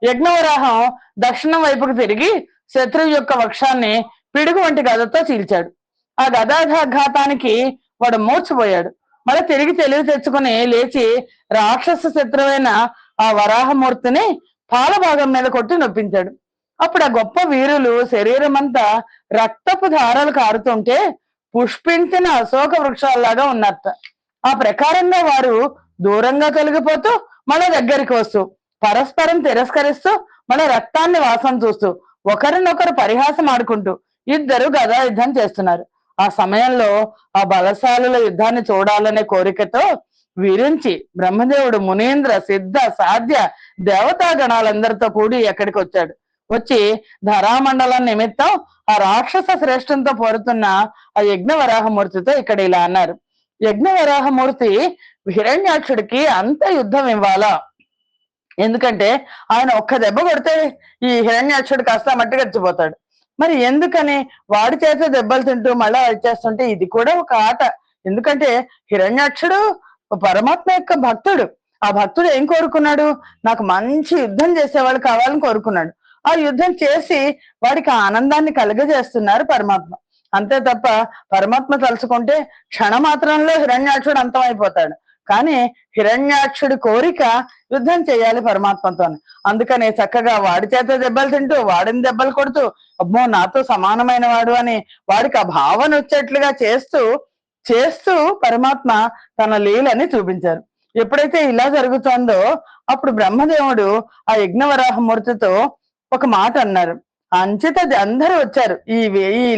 యజ్ఞవరాహం దక్షిణం వైపుకు తిరిగి శత్రువు యొక్క వక్షాన్ని పిడుగు వంటి గదతో చీల్చాడు. ఆ గదాఘాతానికి వాడు మూర్చిపోయాడు. మళ్ళీ తిరిగి తెలివి తెచ్చుకుని లేచి రాక్షస శత్రువైన ఆ వరాహమూర్తిని పాలభాగం మీద కొట్టి నొప్పించాడు. అప్పుడు ఆ గొప్ప వీరులు శరీరం అంతా రక్తపు ధారలు కారుతుంటే పుష్పించిన అశోక వృక్షాల్లాగా ఉన్నట్ట. ఆ ప్రకారంగా వారు దూరంగా తొలగిపోతూ మళ్ళీ దగ్గరికి వస్తూ పరస్పరం తిరస్కరిస్తూ మళ్ళీ రక్తాన్ని వాసన చూస్తూ ఒకరినొకరు పరిహాసం ఆడుకుంటూ ఇద్దరు గదా యుద్ధం చేస్తున్నారు. ఆ సమయంలో ఆ బలశాలుల యుద్ధాన్ని చూడాలనే కోరికతో విరించి బ్రహ్మదేవుడు మునీంద్ర, సిద్ధ, సాధ్య దేవతా గణాలందరితో కూడి ఎక్కడికి వచ్చాడు. వచ్చి ధరామండలం నిమిత్తం ఆ రాక్షస శ్రేష్ఠంతో పోరుతున్న ఆ యజ్ఞవరాహమూర్తితో ఇక్కడ ఇలా అన్నారు. యజ్ఞవరాహమూర్తి హిరణ్యాక్షుడికి అంత యుద్ధం ఇవ్వాలా? ఎందుకంటే ఆయన ఒక్క దెబ్బ కొడితే ఈ హిరణ్యాక్షుడు కాస్త మట్టి గడిచిపోతాడు. మరి ఎందుకని వాడి చేత దెబ్బలు తింటూ మళ్ళా వచ్చేస్తుంటే ఇది కూడా ఒక ఆట. ఎందుకంటే హిరణ్యాక్షుడు పరమాత్మ యొక్క భక్తుడు. ఆ భక్తుడు ఏం కోరుకున్నాడు? నాకు మంచి యుద్ధం చేసేవాళ్ళు కావాలని కోరుకున్నాడు. ఆ యుద్ధం చేసి వాడికి ఆనందాన్ని కలుగజేస్తున్నారు పరమాత్మ. అంతే తప్ప పరమాత్మ తలుచుకుంటే క్షణమాత్రంలో హిరణ్యాక్షుడు అంతమైపోతాడు. కానీ హిరణ్యాక్షుడి కోరిక యుద్ధం చేయాలి పరమాత్మతో. అందుకని చక్కగా వాడి చేత దెబ్బలు తింటూ వాడిని దెబ్బలు కొడుతూ అమ్మో నాతో సమానమైన వాడు అని వాడికి ఆ భావన వచ్చేట్లుగా చేస్తూ చేస్తూ పరమాత్మ తన లీలని చూపించారు. ఎప్పుడైతే ఇలా జరుగుతుందో అప్పుడు బ్రహ్మదేవుడు ఆ యజ్ఞవరాహమూర్తితో ఒక మాట అన్నారు. అంచిత అందరూ వచ్చారు ఈ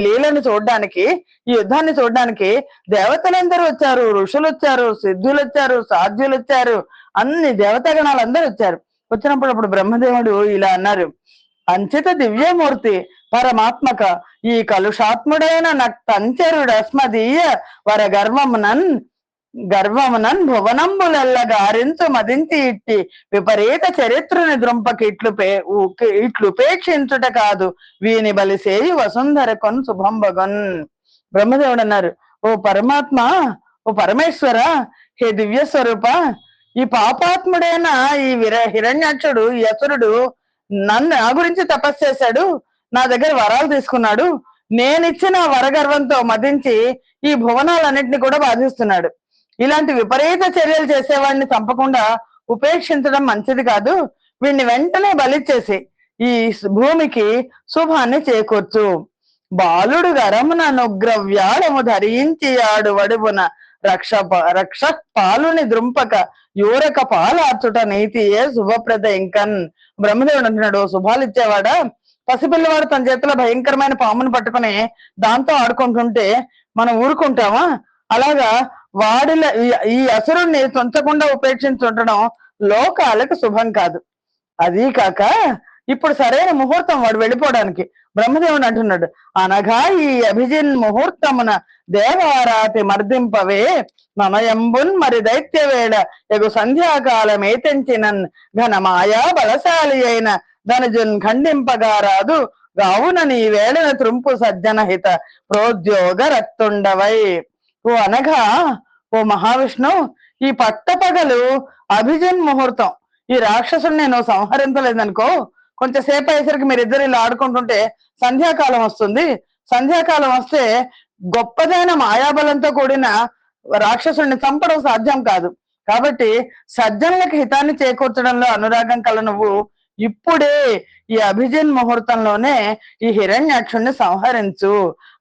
లీలను చూడడానికి, ఈ యుద్ధాన్ని చూడడానికి దేవతలందరూ వచ్చారు, ఋషులు వచ్చారు, సిద్ధులు వచ్చారు, సాధ్యులు వచ్చారు, అన్ని దేవతాగణాలు అందరూ వచ్చారు. వచ్చినప్పుడు అప్పుడు బ్రహ్మదేవుడు ఇలా అన్నారు. అంచిత దివ్యమూర్తి పరమాత్మక ఈ కలుషాత్ముడైన నక్తంచరుడు అస్మదీయ వర గర్వమునన్ భువనంబులెల్ల గారించు మదించి ఇట్టి విపరీత చరిత్రని ద్రుంపకి ఇట్లుపేక్షించుట కాదు వీని బలిసేయి వసుంధర కొన్ శుభంబగన్. బ్రహ్మదేవుడు అన్నారు, ఓ పరమాత్మ, ఓ పరమేశ్వర, హే దివ్య స్వరూప, ఈ పాపాత్ముడైన ఈ హిరణ్యాక్షుడు, ఈ అసురుడు నా గురించి తపస్సు చేశాడు, నా దగ్గర వరాలు తీసుకున్నాడు, నేనిచ్చిన వరగర్వంతో మదించి ఈ భువనాలన్నింటినీ కూడా బాధిస్తున్నాడు. ఇలాంటి విపరీత చర్యలు చేసేవాడిని చంపకుండా ఉపేక్షించడం మంచిది కాదు. వీడిని వెంటనే బలిచ్చేసి ఈ భూమికి శుభాన్ని చేకూర్చు. బాలుడు గరమున నుగ్రవ్యాళము ధరించి ఆడు వడుపున రక్ష పాలుని ద్రుంపక యూరక పాలార్చుట నీతియే శుభప్రద ఇంకన్. బ్రహ్మదేవుడు అంటున్నాడు, శుభాలు ఇచ్చేవాడా, పసిపిల్లవాడు తన చేతిలో భయంకరమైన పామును పట్టుకుని దాంతో ఆడుకుంటుంటే మనం ఊరుకుంటామా? అలాగా వాడిల ఈ అసురుణ్ణి తుంచకుండా ఉపేక్షించుండడం లోకాలకు శుభం కాదు. అదీ కాక ఇప్పుడు సరైన ముహూర్తం వాడు వెళ్ళిపోవడానికి. బ్రహ్మదేవుడు అంటున్నాడు, అనగా ఈ అభిజిన్ ముహూర్తమున దేవారాతి మర్దింపవే మమయంబున్ మరి దైత్య వేళ ఎగు సంధ్యాకాలం ఏతెంచినన్ ఘన మాయా బలశాలి అయిన ధనుజున్ ఖండింపగా రాదు గావున నీ వేళన త్రుంపు సజ్జన హిత ప్రోద్యోగ రక్తుండవై. ఓ అనగా ఓ మహావిష్ణు, ఈ పట్టపగలు అభిజిన్ ముహూర్తం. ఈ రాక్షసుని నేను సంహరించలేదనుకో, కొంచెంసేపు అయ్యేసరికి మీరిద్దరు ఇలా ఆడుకుంటుంటే సంధ్యాకాలం వస్తుంది. సంధ్యాకాలం వస్తే గొప్పదైన మాయాబలంతో కూడిన రాక్షసుడిని చంపడం సాధ్యం కాదు. కాబట్టి సజ్జనులకు హితాన్ని చేకూర్చడంలో అనురాగం కల నువ్వు ఇప్పుడే ఈ అభిజిన్ ముహూర్తంలోనే ఈ హిరణ్యాక్షుణ్ణి సంహరించు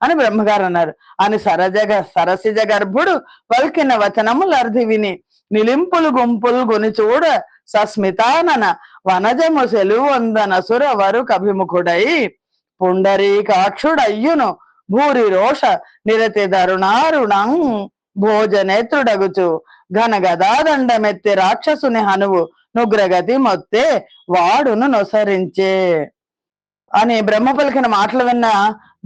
అని బ్రహ్మగారు అన్నారు. అని సరసిజ గర్భుడు పలికిన వచనములర్ధి విని నిలింపులు గుంపులు గొని చూడ సస్మితానన వనజము సెలువొందనసుర వరు కభిముఖుడై పుండరీకాక్షుడయ్యును భూరి రోష నిరతి దరుణారుణం భోజనేత్రుడగుచు ఘన గదాదండమెత్తి రాక్షసుని హనువు నుగ్రగతి మొత్తే వాడును నొసరించే అని బ్రహ్మ పలికిన మాటలు విన్న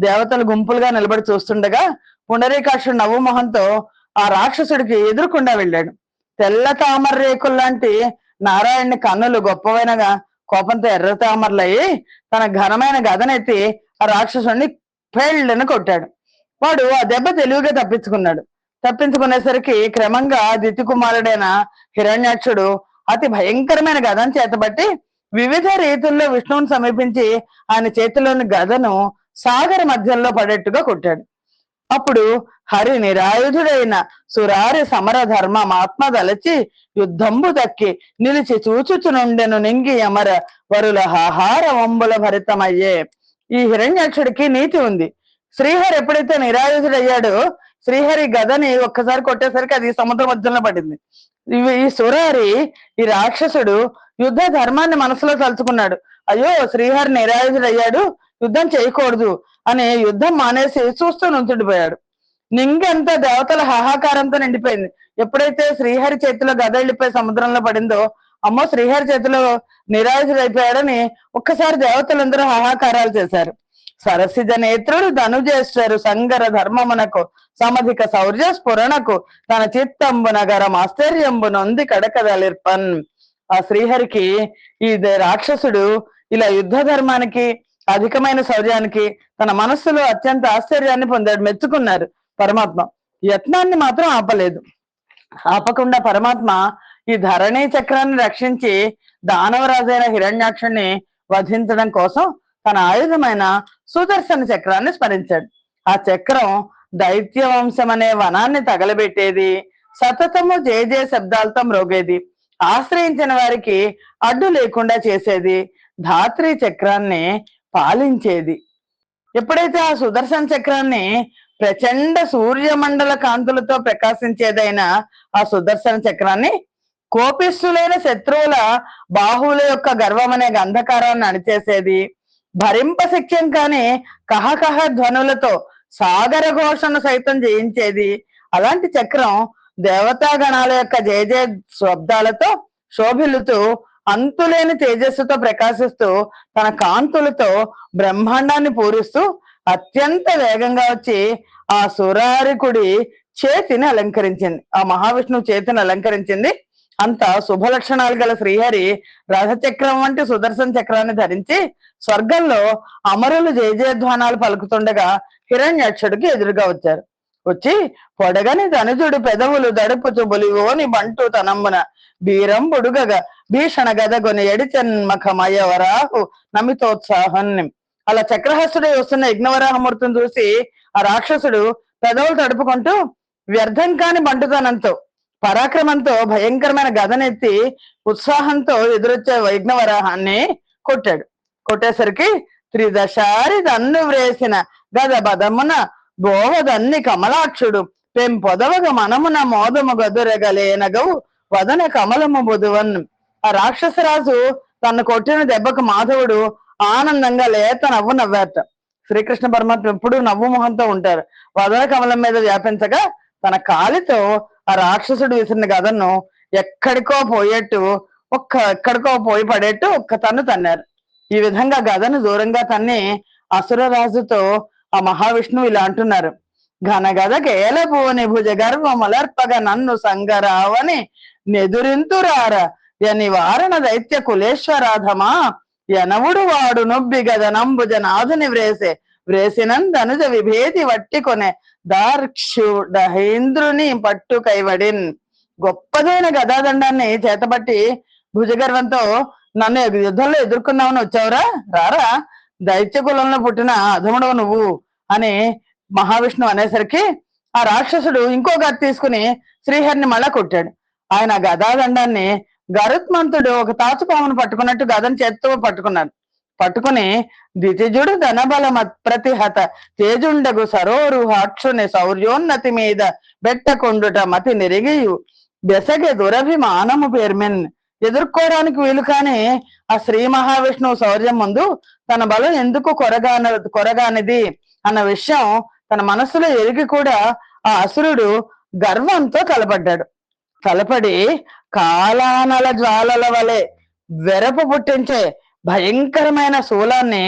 దేవతలు గుంపులుగా నిలబడి చూస్తుండగా పుండరీకాక్షుడు నవ్వు మొహంతో ఆ రాక్షసుడికి ఎదురుకుండా వెళ్ళాడు. తెల్ల తామర రేకుల్లాంటి నారాయణుని కన్నులు గొప్పవైనగా కోపంతో ఎర్ర తామరలయ్యి తన ఘనమైన గదనెత్తి ఆ రాక్షసుడిని పేళ్ళని కొట్టాడు. వాడు ఆ దెబ్బ తెలివిగా తప్పించుకునేసరికి క్రమంగా దితి కుమారుడైన హిరణ్యాక్షుడు అతి భయంకరమైన గదను చేతబట్టి వివిధ రీతుల్లో విష్ణువుని సమీపించి ఆయన చేతిలోని గదను సాగర మధ్యంలో పడేట్టుగా కొట్టాడు. అప్పుడు హరి నిరాయుధుడైన సురారి సమర ధర్మం ఆత్మదలచి యుద్ధంబు దక్కి నిలిచి చూచుచునుండెను నింగి అమర వరుల హాహార వంబుల భరితమయ్యే. ఈ హిరణ్యాక్షుడికి నీతి ఉంది. శ్రీహరి ఎప్పుడైతే నిరాయుధుడయ్యాడో శ్రీహరి గదని ఒక్కసారి కొట్టేసరికి అది సముద్ర మధ్యంలో పడింది. ఈ సురారి ఈ రాక్షసుడు యుద్ధ ధర్మాన్ని మనసులో తలుచుకున్నాడు. అయ్యో శ్రీహరి నిరాయుధుడయ్యాడు, యుద్ధం చేయకూడదు అని యుద్ధం మానేసి చూస్తూ నుంచుండిపోయాడు. నింగంతా దేవతల హాహాకారంతో నిండిపోయింది. ఎప్పుడైతే శ్రీహరి చేతిలో గద వెళ్ళిపోయి సముద్రంలో పడిందో, అమ్మో శ్రీహరి చేతిలో నిరాయుధుడైపోయాడని ఒక్కసారి దేవతలందరూ హాహాకారాలు చేశారు. సరసిజ నేత్రుడు ధనుజేశ్వరు సంగర ధర్మమునకు సమధిక శౌర్య స్ఫురణకు తన చిత్తంబు నగరం ఆశ్చర్యంబు నొంది కడకదలిర్పన్. ఆ శ్రీహరికి ఈ రాక్షసుడు ఇలా యుద్ధ ధర్మానికి అధికమైన శౌర్యానికి తన మనస్సులో అత్యంత ఆశ్చర్యాన్ని పొందాడు. మెచ్చుకున్నారు పరమాత్మ. యత్నాన్ని మాత్రం ఆపలేదు. ఆపకుండా పరమాత్మ ఈ ధరణి చక్రాన్ని రక్షించి దానవరాజైన హిరణ్యాక్షుణ్ణి వధించడం కోసం తన ఆయుధమైన సుదర్శన చక్రాన్ని స్మరించాడు. ఆ చక్రం దైత్య వంశం అనే వనాన్ని తగలబెట్టేది, సతతము జయ జయ శబ్దాలతో మ్రోగేది, ఆశ్రయించిన వారికి అడ్డు లేకుండా చేసేది, ధాత్రి చక్రాన్ని పాలించేది. ఎప్పుడైతే ఆ సుదర్శన చక్రాన్ని ప్రచండ సూర్యమండల కాంతులతో ప్రకాశించేదైన ఆ సుదర్శన చక్రాన్ని కోపిస్తులైన శత్రువుల బాహువుల యొక్క గర్వం అనే గంధకారాన్ని అణిచేసేది, భరింపశక్యం కాని కహకహ ధ్వనులతో సాగర ఘోషను సైతం జయించేది. అలాంటి చక్రం దేవతాగణాల యొక్క జయ జయ శబ్దాలతో శోభిల్లుతూ అంతులేని తేజస్సుతో ప్రకాశిస్తూ తన కాంతులతో బ్రహ్మాండాన్ని పూరిస్తూ అత్యంత వేగంగా వచ్చి ఆ సురారికుడి చేతిని అలంకరించింది. ఆ మహావిష్ణువు చేతిని అలంకరించింది. అంత శుభ లక్షణాలు గల శ్రీహరి రథచక్రం వంటి సుదర్శన చక్రాన్ని ధరించి స్వర్గంలో అమరులు జయజయధ్వానాలు పలుకుతుండగా హిరణ్యాక్షుడికి ఎదురుగా వచ్చారు. వచ్చి పొడగని ధనుజుడు పెదవులు దడుపుచు బొలివోని బంటు తనమ్మున బీరం బుడుగగా భీషణ గదగొని ఎడిచన్మఖమయవరాహు నమితోత్సాహాన్ని. అలా చక్రహస్తుడై వస్తున్న యజ్ఞవరాహమూర్తిని చూసి ఆ రాక్షసుడు పెదవులు తడుపుకుంటూ వ్యర్థం కాని బంటుతనంతో పరాక్రమంతో భయంకరమైన గదనెత్తి ఉత్సాహంతో ఎదురొచ్చే యజ్ఞవరాహాన్ని కొట్టాడు. కొట్టేసరికి త్రిదశారి దన్ను వ్రేసిన గద బదమున బోవదన్ని కమలాక్షుడు పెంపొదవగ మనమున మోదము గదురగలేనగవు వదన కమలము బుధువన్. ఆ రాక్షసరాజు తను కొట్టిన దెబ్బకు మాధవుడు ఆనందంగా లేత నవ్వు నవ్వారట. శ్రీకృష్ణ పరమాత్మ ఎప్పుడు నవ్వు మొహంతో ఉంటారు. వదన కమలం మీద వ్యాపించగా తన కాలితో ఆ రాక్షసుడు విసిరిన గదను ఎక్కడికో పోయేట్టు ఎక్కడికో పోయి పడేట్టు ఒక్క తన్ను తన్నారు. ఈ విధంగా గదను దూరంగా తన్ని అసురరాజుతో ఆ మహావిష్ణువు ఇలా అంటున్నారు: ఘన గద కేలపోని భుజ గర్వములర్పగ నన్ను సంగరావని నెదురింతురార యనివారణ దైత్య కులేశ్వరాధమా యనవుడు వాడు నొబ్బి గద నంబుజ నాథుని వ్రేసినందనుజ విభేది వట్టి కొనే దార్క్షుడహేంద్రుని పట్టు కైవడిన్. గొప్పదైన గదాదండాన్ని చేతబట్టి భుజగర్వంతో నన్ను యుద్ధంలో ఎదుర్కొన్నామని వచ్చావురా, రారా, దైత్య కులంలో పుట్టిన అధముడవు నువ్వు అని మహావిష్ణువు అనేసరికి ఆ రాక్షసుడు ఇంకో గద తీసుకుని శ్రీహరిని మళ్ళా కొట్టాడు. ఆయన గదాదండాన్ని గరుత్మంతుడు ఒక తాచుపామును పట్టుకున్నట్టు గదను చేత్తో పట్టుకున్నాడు. పట్టుకుని దితిజుడు ధనబల ప్రతిహత తేజుండగు సరోరుహాక్షుని శౌర్యోన్నతి మీద బెట్టకొండుట మతి నిరిగియు బెసగే దురభిమానము పేర్మెన్. ఎదుర్కోవడానికి వీలు కాని ఆ శ్రీ మహావిష్ణువు శౌర్యం ముందు తన బలం ఎందుకు కొరగానిది అన్న విషయం తన మనసులో ఎరిగి కూడా ఆ అసురుడు గర్వంతో తలపడి కాలానల జ్వాలల వలె వెరపు పుట్టించే భయంకరమైన శూలాన్ని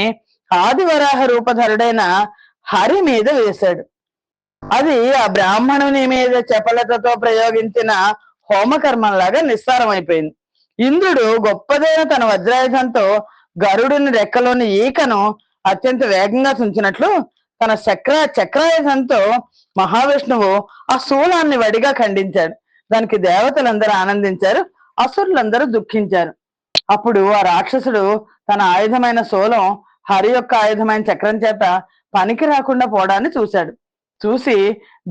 ఆదివరాహ రూపధరుడైన హరి మీద వేశాడు. అది ఆ బ్రాహ్మణుని మీద చపలతతో ప్రయోగించిన హోమకర్మంలాగా నిస్సారమైపోయింది. ఇంద్రుడు గొప్పదైన తన వజ్రాయుధంతో గరుడుని రెక్కలోని ఈకను అత్యంత వేగంగా తుంచినట్లు తన చక్రాయుధంతో మహావిష్ణువు ఆ శూలాన్ని వడిగా ఖండించాడు. దానికి దేవతలందరూ ఆనందించారు, అసురులందరూ దుఃఖించారు. అప్పుడు ఆ రాక్షసుడు తన ఆయుధమైన శూలం హరి యొక్క ఆయుధమైన చక్రం చేత పనికి రాకుండా పోవడాన్ని చూసి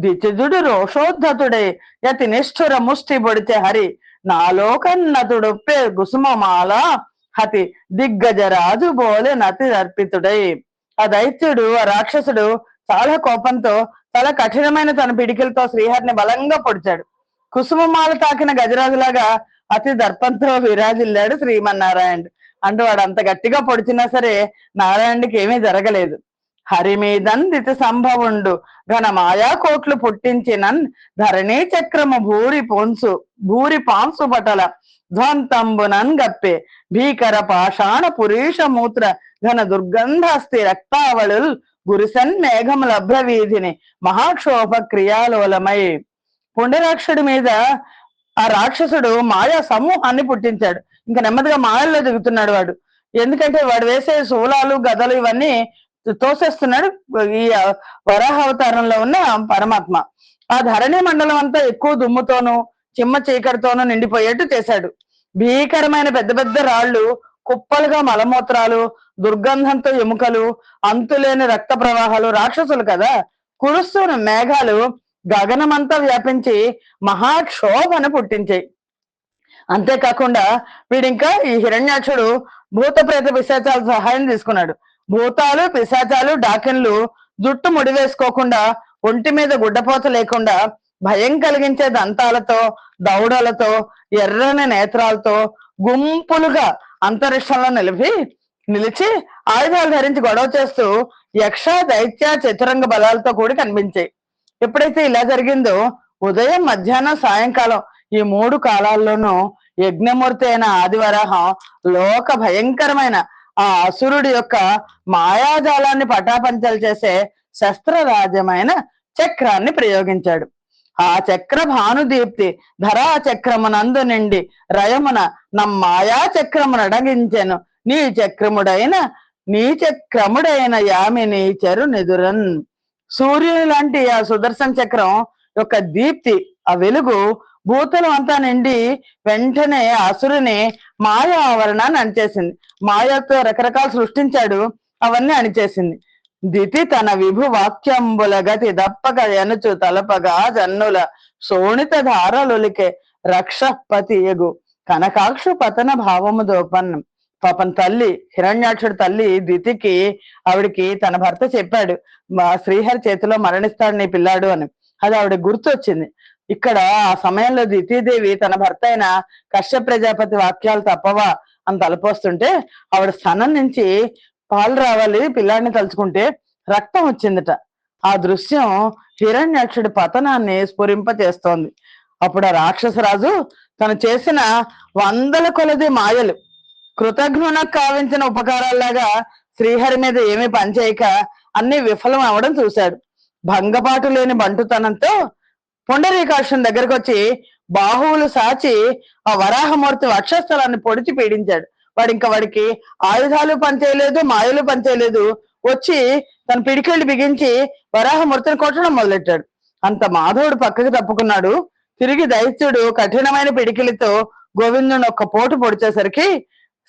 దితిజుడు రోషోద్ధతుడే యతి నిష్ఠుర ముష్టి పొడిచే హరి నాలోకన్నతుడొప్పే గుసుమమాల హతి దిగ్గజరాజు బోలే నతి అర్పితుడై. ఆ దైత్యుడు ఆ రాక్షసుడు చాలా కోపంతో చాలా కఠినమైన తన పిడికిలతో శ్రీహరిని బలంగా పొడిచాడు. కుసుమమాల తాకిన గజరాజులాగా అతి దర్పంతో విరాజిల్లాడు శ్రీమన్నారాయణుడు. అంటే వాడు అంత గట్టిగా పొడిచినా సరే నారాయణుడికి ఏమీ జరగలేదు. హరిమీదన్ దితి సంభవుండు ఘన మాయా కోట్లు పుట్టించినన్ ధరణీ చక్రము భూరి పాంసు పటల ధ్వంతంబునన్ గప్పే భీకర పాషాణ పురీష మూత్ర ఘన దుర్గంధాస్తి రక్తావళుల్ గురిసన్ మేఘముల అభ్రవీధిని మహాక్షోభ క్రియాలోలమై. పుండరాక్షుడి మీద ఆ రాక్షసుడు మాయా సమూహాన్ని పుట్టించాడు. ఇంకా నెమ్మదిగా మాయల్లో దిగుతున్నాడు వాడు. ఎందుకంటే వాడు వేసే శూలాలు గదలు ఇవన్నీ తోసేస్తున్నాడు ఈ వరాహ అవతారంలో ఉన్న పరమాత్మ. ఆ ధరణి మండలం అంతా ఎక్కువ దుమ్ముతోనూ చిమ్మ చీకటితోనూ నిండిపోయేట్టు చేశాడు. భీకరమైన పెద్ద పెద్ద రాళ్లు, కుప్పలుగా మలమూత్రాలు, దుర్గంధంతో ఎముకలు, అంతులేని రక్త ప్రవాహాలు, రాక్షసులు కదా, కురుస్తున్న మేఘాలు గగనమంతా వ్యాపించి మహాక్షోభను పుట్టించాయి. అంతేకాకుండా వీడింకా ఈ హిరణ్యాక్షుడు భూత ప్రేత పిశాచాల సహాయం తీసుకున్నాడు. భూతాలు, పిశాచాలు, డాకిన్లు జుట్టు ముడివేసుకోకుండా, ఒంటి మీద గుడ్డపోత లేకుండా, భయం కలిగించే దంతాలతో, దౌడలతో, ఎర్రని నేత్రాలతో గుంపులుగా అంతరిక్షంలో నిలిచి ఆయుధాలు ధరించి గొడవ చేస్తూ యక్ష, దైత్య, చతురంగ బలాలతో కూడి కనిపించాయి. ఎప్పుడైతే ఇలా జరిగిందో ఉదయం, మధ్యాహ్నం, సాయంకాలం ఈ 3 కాలాల్లోనూ యజ్ఞమూర్తి అయిన ఆదివరాహం లోక భయంకరమైన ఆ అసురుడి యొక్క మాయాజాలాన్ని పటాపంచలు చేసే శస్త్రరాజ్యమైన చక్రాన్ని ప్రయోగించాడు. ఆ చక్ర భానుదీప్తి ధరా చక్రమునందు నిండి రయమున నమ్మాయా చక్రము నడగించెను నీ చక్రముడైన యామిని చెరు నిదురన్. సూర్యుని లాంటి ఆ సుదర్శన చక్రం యొక్క దీప్తి, ఆ వెలుగు భూతలం అంతా నిండి వెంటనే అసురుని మాయా ఆవరణాన్ని అణిచేసింది. మాయతో రకరకాలు సృష్టించాడు, అవన్నీ అణిచేసింది. దితి తన విభు వాక్యంబుల గతి దప్పక ఎనుచు తలపగా జన్నుల శోణిత ధారలులికే రక్షపతి ఎగు కనకాక్షు పతన భావము దోపన్. పాపం తల్లి, హిరణ్యాక్షుడి తల్లి దితికి, ఆవిడికి తన భర్త చెప్పాడు, మా శ్రీహరి చేతిలో మరణిస్తాడు నీ పిల్లాడు అని. అది ఆవిడ గుర్తొచ్చింది. ఇక్కడ ఆ సమయంలో దితీదేవి తన భర్త అయిన కశ్యప ప్రజాపతి వాక్యాలు తప్పవా అని తలపోస్తుంటే ఆవిడ స్థనం నుంచి పాలు రావాలి పిల్లాడిని తలుచుకుంటే రక్తం వచ్చిందట. ఆ దృశ్యం హిరణ్యాక్షుడి పతనాన్ని స్ఫురింప చేస్తోంది. అప్పుడు ఆ రాక్షసరాజు తను చేసిన వందల కొలది మాయలు, కృతజ్ఞునకు కావించిన ఉపకారాల్లాగా శ్రీహరి మీద ఏమీ పనిచేయక అన్ని విఫలం అవడం చూశాడు. భంగపాటు లేని బంటుతనంతో పుండరీకాక్షుని దగ్గరకు వచ్చి బాహువులు సాచి ఆ వరాహమూర్తి వక్షస్థలాన్ని పొడిచి పీడించాడు. వాడికి ఆయుధాలు పనిచేయలేదు, మాయలు పనిచేయలేదు. వచ్చి తన పిడికెళ్ళి బిగించి వరాహమూర్తిని కొట్టడం మొదలెట్టాడు. అంత మాధవుడు పక్కకి తప్పుకున్నాడు. తిరిగి దైత్యుడు కఠినమైన పిడికిలితో గోవిందుని ఒక్క పోటు పొడిచేసరికి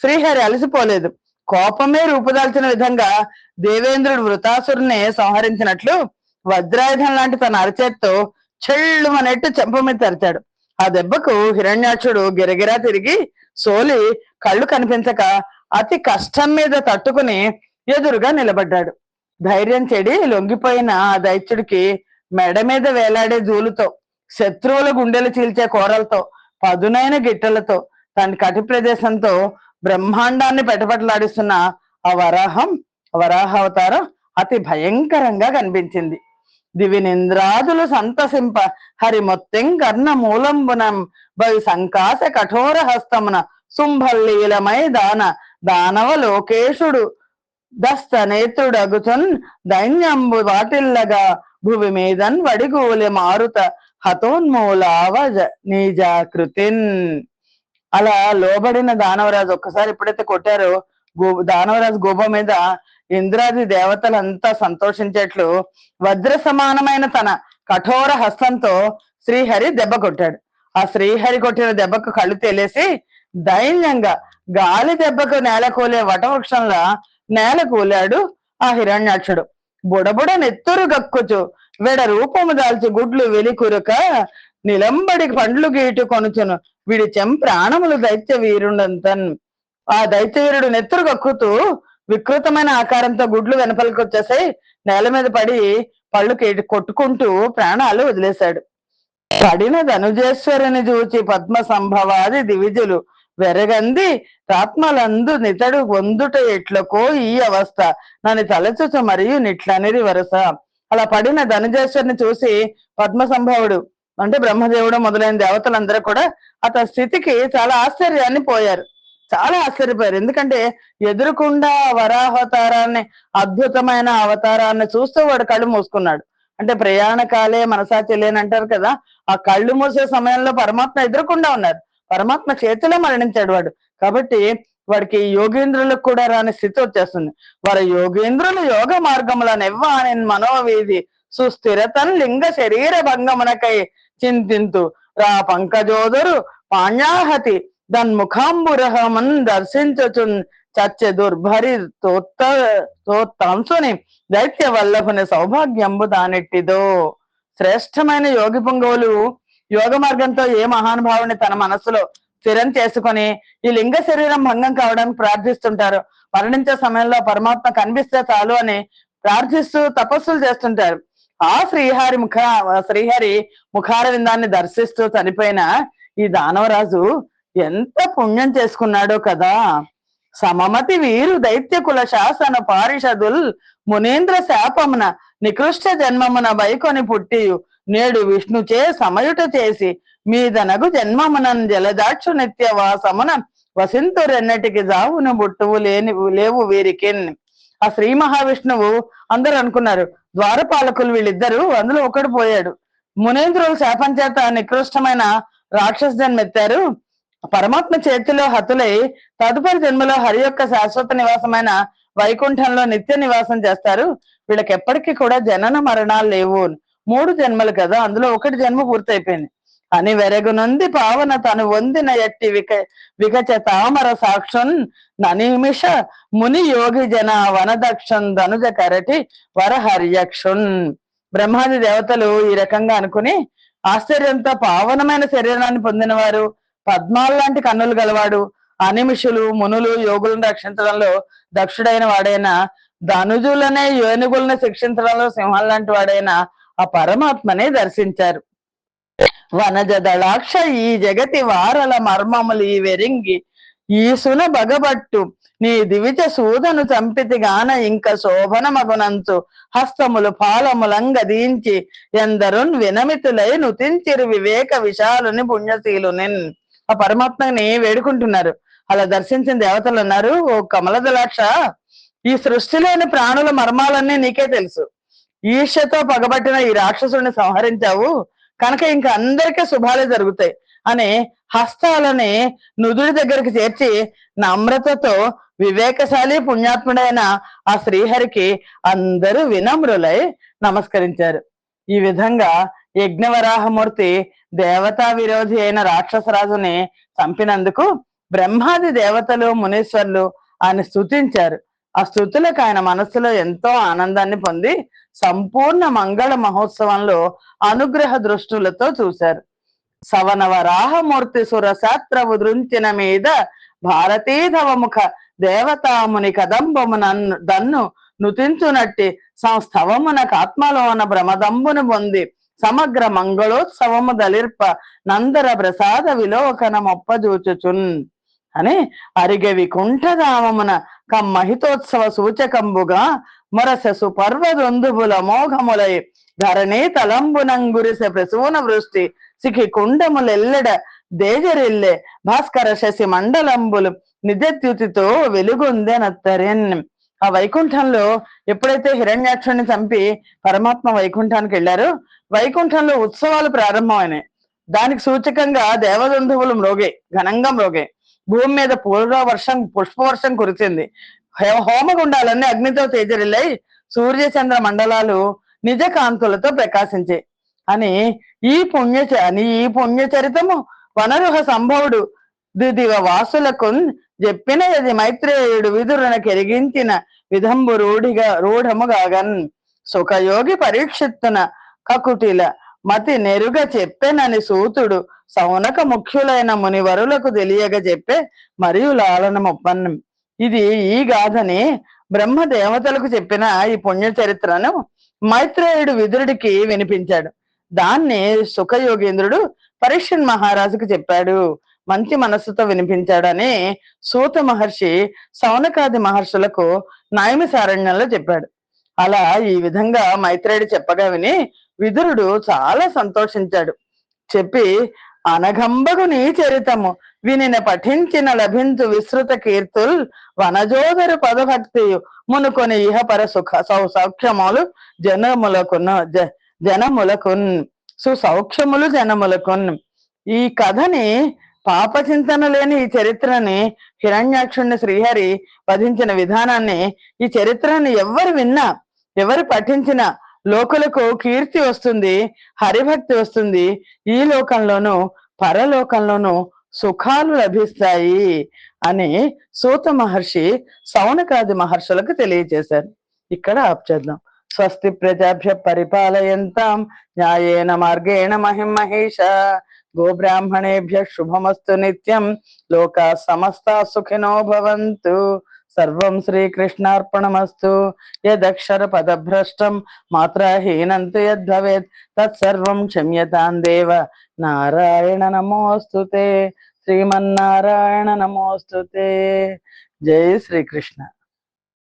శ్రీహరి అలసిపోలేదు. కోపమే రూపుదాల్చిన విధంగా దేవేంద్రుడు వృతాసురుని సంహరించినట్లు వజ్రాయుధం లాంటి తన అరచేత్తో చెళ్ళు అనేట్టు చెంప మీద తెరిచాడు. ఆ దెబ్బకు హిరణ్యాక్షుడు గిరగిరా తిరిగి సోలి కళ్ళు కనిపించక అతి కష్టం మీద తట్టుకుని ఎదురుగా నిలబడ్డాడు. ధైర్యం చెడి లొంగిపోయిన ఆ దైత్యుడికి మెడ మీద వేలాడే జూలుతో, శత్రువుల గుండెలు చీల్చే కోరలతో, పదునైన గిట్టలతో, తన కటి ప్రదేశంతో బ్రహ్మాండాన్ని పెటపటలాడిస్తున్న ఆ వరాహావతారం అతి భయంకరంగా కనిపించింది. దివినింద్రాదులు సంతసింప హరి మొత్తం కర్ణ మూలంబునం భవి సంకాస కఠోర హస్తమున శుంభల్లీలమై దానవ లోకేశుడు దస్త నేత్రుడగుచున్ దైన్యంబు వాటిల్లగా భువి మీదన్ వడిగూలి మారుత హతోన్మూలావ నీజాకృతిన్. అలా లోబడిన దానవరాజు ఒక్కసారి ఎప్పుడైతే కొట్టారో దానవరాజు గోబ మీద ఇంద్రాది దేవతలంతా సంతోషించేట్లు వజ్ర సమానమైన తన కఠోర హస్తంతో శ్రీహరి దెబ్బ కొట్టాడు. ఆ శ్రీహరి కొట్టిన దెబ్బకు కళ్ళు తేలేసి దైన్యంగా గాలి దెబ్బకు నేల కూలే వటవృక్షంలా నేల కూలాడు ఆ హిరణ్యాక్షుడు. బుడబుడ నెత్తురు గక్కుచు వెడ రూపము దాల్చి గుడ్లు వెలికురుక నిలంబడి పండ్లు గీటు కొనుచును వీడి ప్రాణములు దైత్య వీరుడంతన్. ఆ దైత్యవీరుడు నెత్తురు గక్కుతూ వికృతమైన ఆకారంతో గుడ్లు వెనపలికి వచ్చేసాయి. నేల మీద పడి పళ్ళు కొట్టుకుంటూ ప్రాణాలు వదిలేశాడు. పడిన ధనుజేశ్వరుని చూచి పద్మ సంభవాది దివిజులు వెరగంది రాత్మలందు నితడు వందుట ఎట్లకో ఈ అవస్థ నన్ను తలచుచు మరియు నిట్లనిది వరుస. అలా పడిన ధనుజేశ్వరుని చూసి పద్మ సంభవుడు అంటే బ్రహ్మదేవుడు మొదలైన దేవతలందరూ కూడా అతని స్థితికి చాలా ఆశ్చర్యాన్ని పోయారు, చాలా ఆశ్చర్యపోయారు. ఎందుకంటే ఎదురుకుండా వరాహవతారాన్ని, అద్భుతమైన అవతారాన్ని చూస్తూ వాడు కళ్ళు మూసుకున్నాడు. అంటే ప్రయాణకాలే మనసాచి లేనంటారు కదా, ఆ కళ్ళు మూసే సమయంలో పరమాత్మ ఎదురుకుండా ఉన్నారు, పరమాత్మ చేతిలో మరణించాడు వాడు. కాబట్టి వాడికి యోగేంద్రులకు కూడా రాని స్థితి వచ్చేస్తుంది. వారి యోగేంద్రులు యోగ మార్గముల నెవ్వాని మనోవీధి సుస్థిరతన్ లింగ శరీర భంగమునకై చింతింతు రా పంకజోదరు పాణ్యాహతి దన్ముఖాంబురహమన్ దర్శించుచున్ చచ్చే దుర్భరి తోత్తంసుని దైత్య వల్లభుని సౌభాగ్యంబు దానెట్టిదో. శ్రేష్టమైన యోగి పొంగవులు యోగ మార్గంతో ఏ మహానుభావుని తన మనస్సులో స్థిరం చేసుకొని ఈ లింగ శరీరం భంగం కావడానికి ప్రార్థిస్తుంటారు. మరణించే సమయంలో పరమాత్మ కనిపిస్తే చాలు అని ప్రార్థిస్తూ తపస్సులు చేస్తుంటారు. ఆ శ్రీహరి ముఖార విందాన్ని దర్శిస్తూ చనిపోయిన ఈ దానవరాజు ఎంత పుణ్యం చేసుకున్నాడో కదా. సమమతి వీరు దైత్య కుల శాసన పారిషదుల్ మునీంద్ర శాపమున నికృష్ట జన్మమున బైకొని పుట్టియు నేడు విష్ణుచే సమయుట చేసి మీదనగు జన్మమునన్ జలదాక్షు నిత్య వాసమున వసింతురెన్నటికి జావును బుట్టువు లేవు వీరికి. ఆ శ్రీ మహావిష్ణువు అందరూ అనుకున్నారు ద్వారపాలకులు వీళ్ళిద్దరు, అందులో ఒకడు పోయాడు. మునేంద్రులు శాపం చేత నికృష్టమైన రాక్షస జన్మెత్తారు. పరమాత్మ చేతిలో హతులై తదుపరి జన్మలో హరి యొక్క శాశ్వత నివాసమైన వైకుంఠంలో నిత్య నివాసం చేస్తారు. వీళ్ళకి ఎప్పటికీ కూడా జనన మరణాలు లేవు. 3 జన్మలు కదా, అందులో ఒకటి జన్మ పూర్తయిపోయింది అని వెరగునుంది పావన తను వందిన ఎట్టి వికచ తామర సాక్షున్ ననిమిష ముని యోగి జన వనదక్షున్ ధనుజ కరటి వరహర్యక్షున్. బ్రహ్మాది దేవతలు ఈ రకంగా అనుకుని ఆశ్చర్యంతో పావనమైన శరీరాన్ని పొందినవారు, పద్మాల్లాంటి కన్నులు గలవాడు, అనిమిషులు మునులు యోగులను రక్షించడంలో దక్షుడైన వాడైన, ధనుజులనే ఏనుగులను శిక్షించడంలో సింహం లాంటి వాడైన ఆ పరమాత్మని దర్శించారు. వనజ దళాక్ష ఈ జగతి వారల మర్మములు ఈ వెరింగి ఈసున బగబట్టు నీ దివిజ సూదను చంపితిగాన ఇంక శోభన మగునంచు హస్తములు పాలములంగదీంచి ఎందరున్ వినమితులై నుతించిరు వివేక విశాలుని పుణ్యశీలునిన్. ఆ పరమాత్మని వేడుకుంటున్నారు. అలా దర్శించిన దేవతలు అన్నారు, ఓ కమలదలాక్ష, ఈ సృష్టిలోని ప్రాణుల మర్మాలన్నీ నీకే తెలుసు. ఈర్ష్యతో పగబట్టిన ఈ రాక్షసుడిని సంహరించావు కనుక ఇంక అందరికీ శుభాలే జరుగుతాయి అని హస్తాలని నుదుడి దగ్గరికి చేర్చి నమ్రతతో వివేకశాలి పుణ్యాత్ముడైన ఆ శ్రీహరికి అందరూ వినమ్రులై నమస్కరించారు. ఈ విధంగా యజ్ఞవరాహమూర్తి దేవతా విరోధి అయిన రాక్షసరాజుని చంపినందుకు బ్రహ్మాది దేవతలు మునీశ్వర్లు ఆయన స్తుతించారు. ఆ స్తుతులకు ఆయన మనస్సులో ఎంతో ఆనందాన్ని పొంది సంపూర్ణ మంగళ మహోత్సవంలో అనుగ్రహ దృష్టులతో చూశారు. సవనవరాహమూర్తి సురశాస్త్రవు దృంచిన మీద భారతీధవముఖ దేవతాముని కదంబమున దన్ను నుతించునట్టి సంస్థవమునకు ఆత్మలోన భ్రమదంబును పొంది సమగ్ర మంగళోత్సవము దలిర్ప నందర ప్రసాద విలోకన మొప్పజూచుచున్ అని అరిగవి కుంఠధామమున కమ్మహితోత్సవ సూచకంబుగా మొరససు పర్వదొందుబుల మోఘములై ధరణి తలంబునంగురిసె ప్రసూన వృష్టి సిఖి కుండములెల్లెడ దేజరిల్లె భాస్కర శశి మండలంబులు నిజద్యుతితో వెలుగొందెనత్తరెన్. ఆ వైకుంఠంలో ఎప్పుడైతే హిరణ్యాక్షుని చంపి పరమాత్మ వైకుంఠానికి వెళ్ళారో వైకుంఠంలో ఉత్సవాలు ప్రారంభమైనాయి. దానికి సూచకంగా దేవదంధువులు మ్రోగే, ఘనంగా మ్రోగే. భూమి మీద పుష్పవర్షం కురిసింది. హోమగుండాలన్నీ అగ్నితో తేజరిల్లై సూర్య చంద్ర మండలాలు నిజ కాంతులతో ప్రకాశించే అని ఈ పుణ్యచరితము వనరుహ సంభవుడు దిదివ వాసులకు చెప్పిన ఇది మైత్రేయుడు విదురున కెరిగించిన విధంబు రూఢముగాగన్. సుఖయోగి పరీక్షిత్తున కకుటిల మతి నెరుగ చెప్పెనని సూతుడు సౌనక ముఖ్యులైన మునివరులకు తెలియగా చెప్పే మరియు లాలనమొప్పన్. ఇది ఈ గాథని బ్రహ్మ దేవతలకు చెప్పిన ఈ పుణ్య చరిత్రను మైత్రేయుడు విదురుడికి వినిపించాడు. దాన్ని సుఖయోగేంద్రుడు పరీక్షన్ మహారాజుకు చెప్పాడు. మంచి మనస్సుతో వినిపించాడని సూత మహర్షి సౌనకాది మహర్షులకు నైమిసారణ్యంలో చెప్పాడు. అలా ఈ విధంగా మైత్రేయుడు చెప్పగా విని విదురుడు చాలా సంతోషించాడు. చెప్పి అనగంబగు నీ చరితము వినిన పఠించిన లభించు విస్తృత కీర్తుల్ వనజోదరు పదభక్తియు మునుకొని ఇహపర సుఖ సౌఖ్యములు జనములకున్ సుసౌఖ్యములు జనములకున్. ఈ కథని పాపచింతన లేని ఈ చరిత్రని హిరణ్యాక్షుణ్ణి శ్రీహరి వధించిన విధానాన్ని, ఈ చరిత్రని ఎవరు విన్నా ఎవరు పఠించినా లోకులకు కీర్తి వస్తుంది, హరిభక్తి వస్తుంది. ఈ లోకంలోనూ పరలోకంలోనూ సుఖాలు లభిస్తాయి అని సూత మహర్షి సౌనకాది మహర్షులకు తెలియజేశారు. ఇక్కడ ఆప్ చేద్దాం. స్వస్తి ప్రజాభ్య పరిపాలయంతాం న్యాయేన మార్గేణ మహిమహేష. గోబ్రాహ్మణేభ్య శుభమస్తు నిత్యం. లోకా సమస్తా సుఖినో భవంతు. సర్వం శ్రీకృష్ణార్పణమస్తు. యదక్షర పదభ్రష్టం మాత్రహీనంతు యద్భవేత్ తత్సర్వం క్షమ్యతాం దేవ. నారాయణ నమోస్తుతే. శ్రీమన్నారాయణ నమోస్తుతే. జై శ్రీకృష్ణ.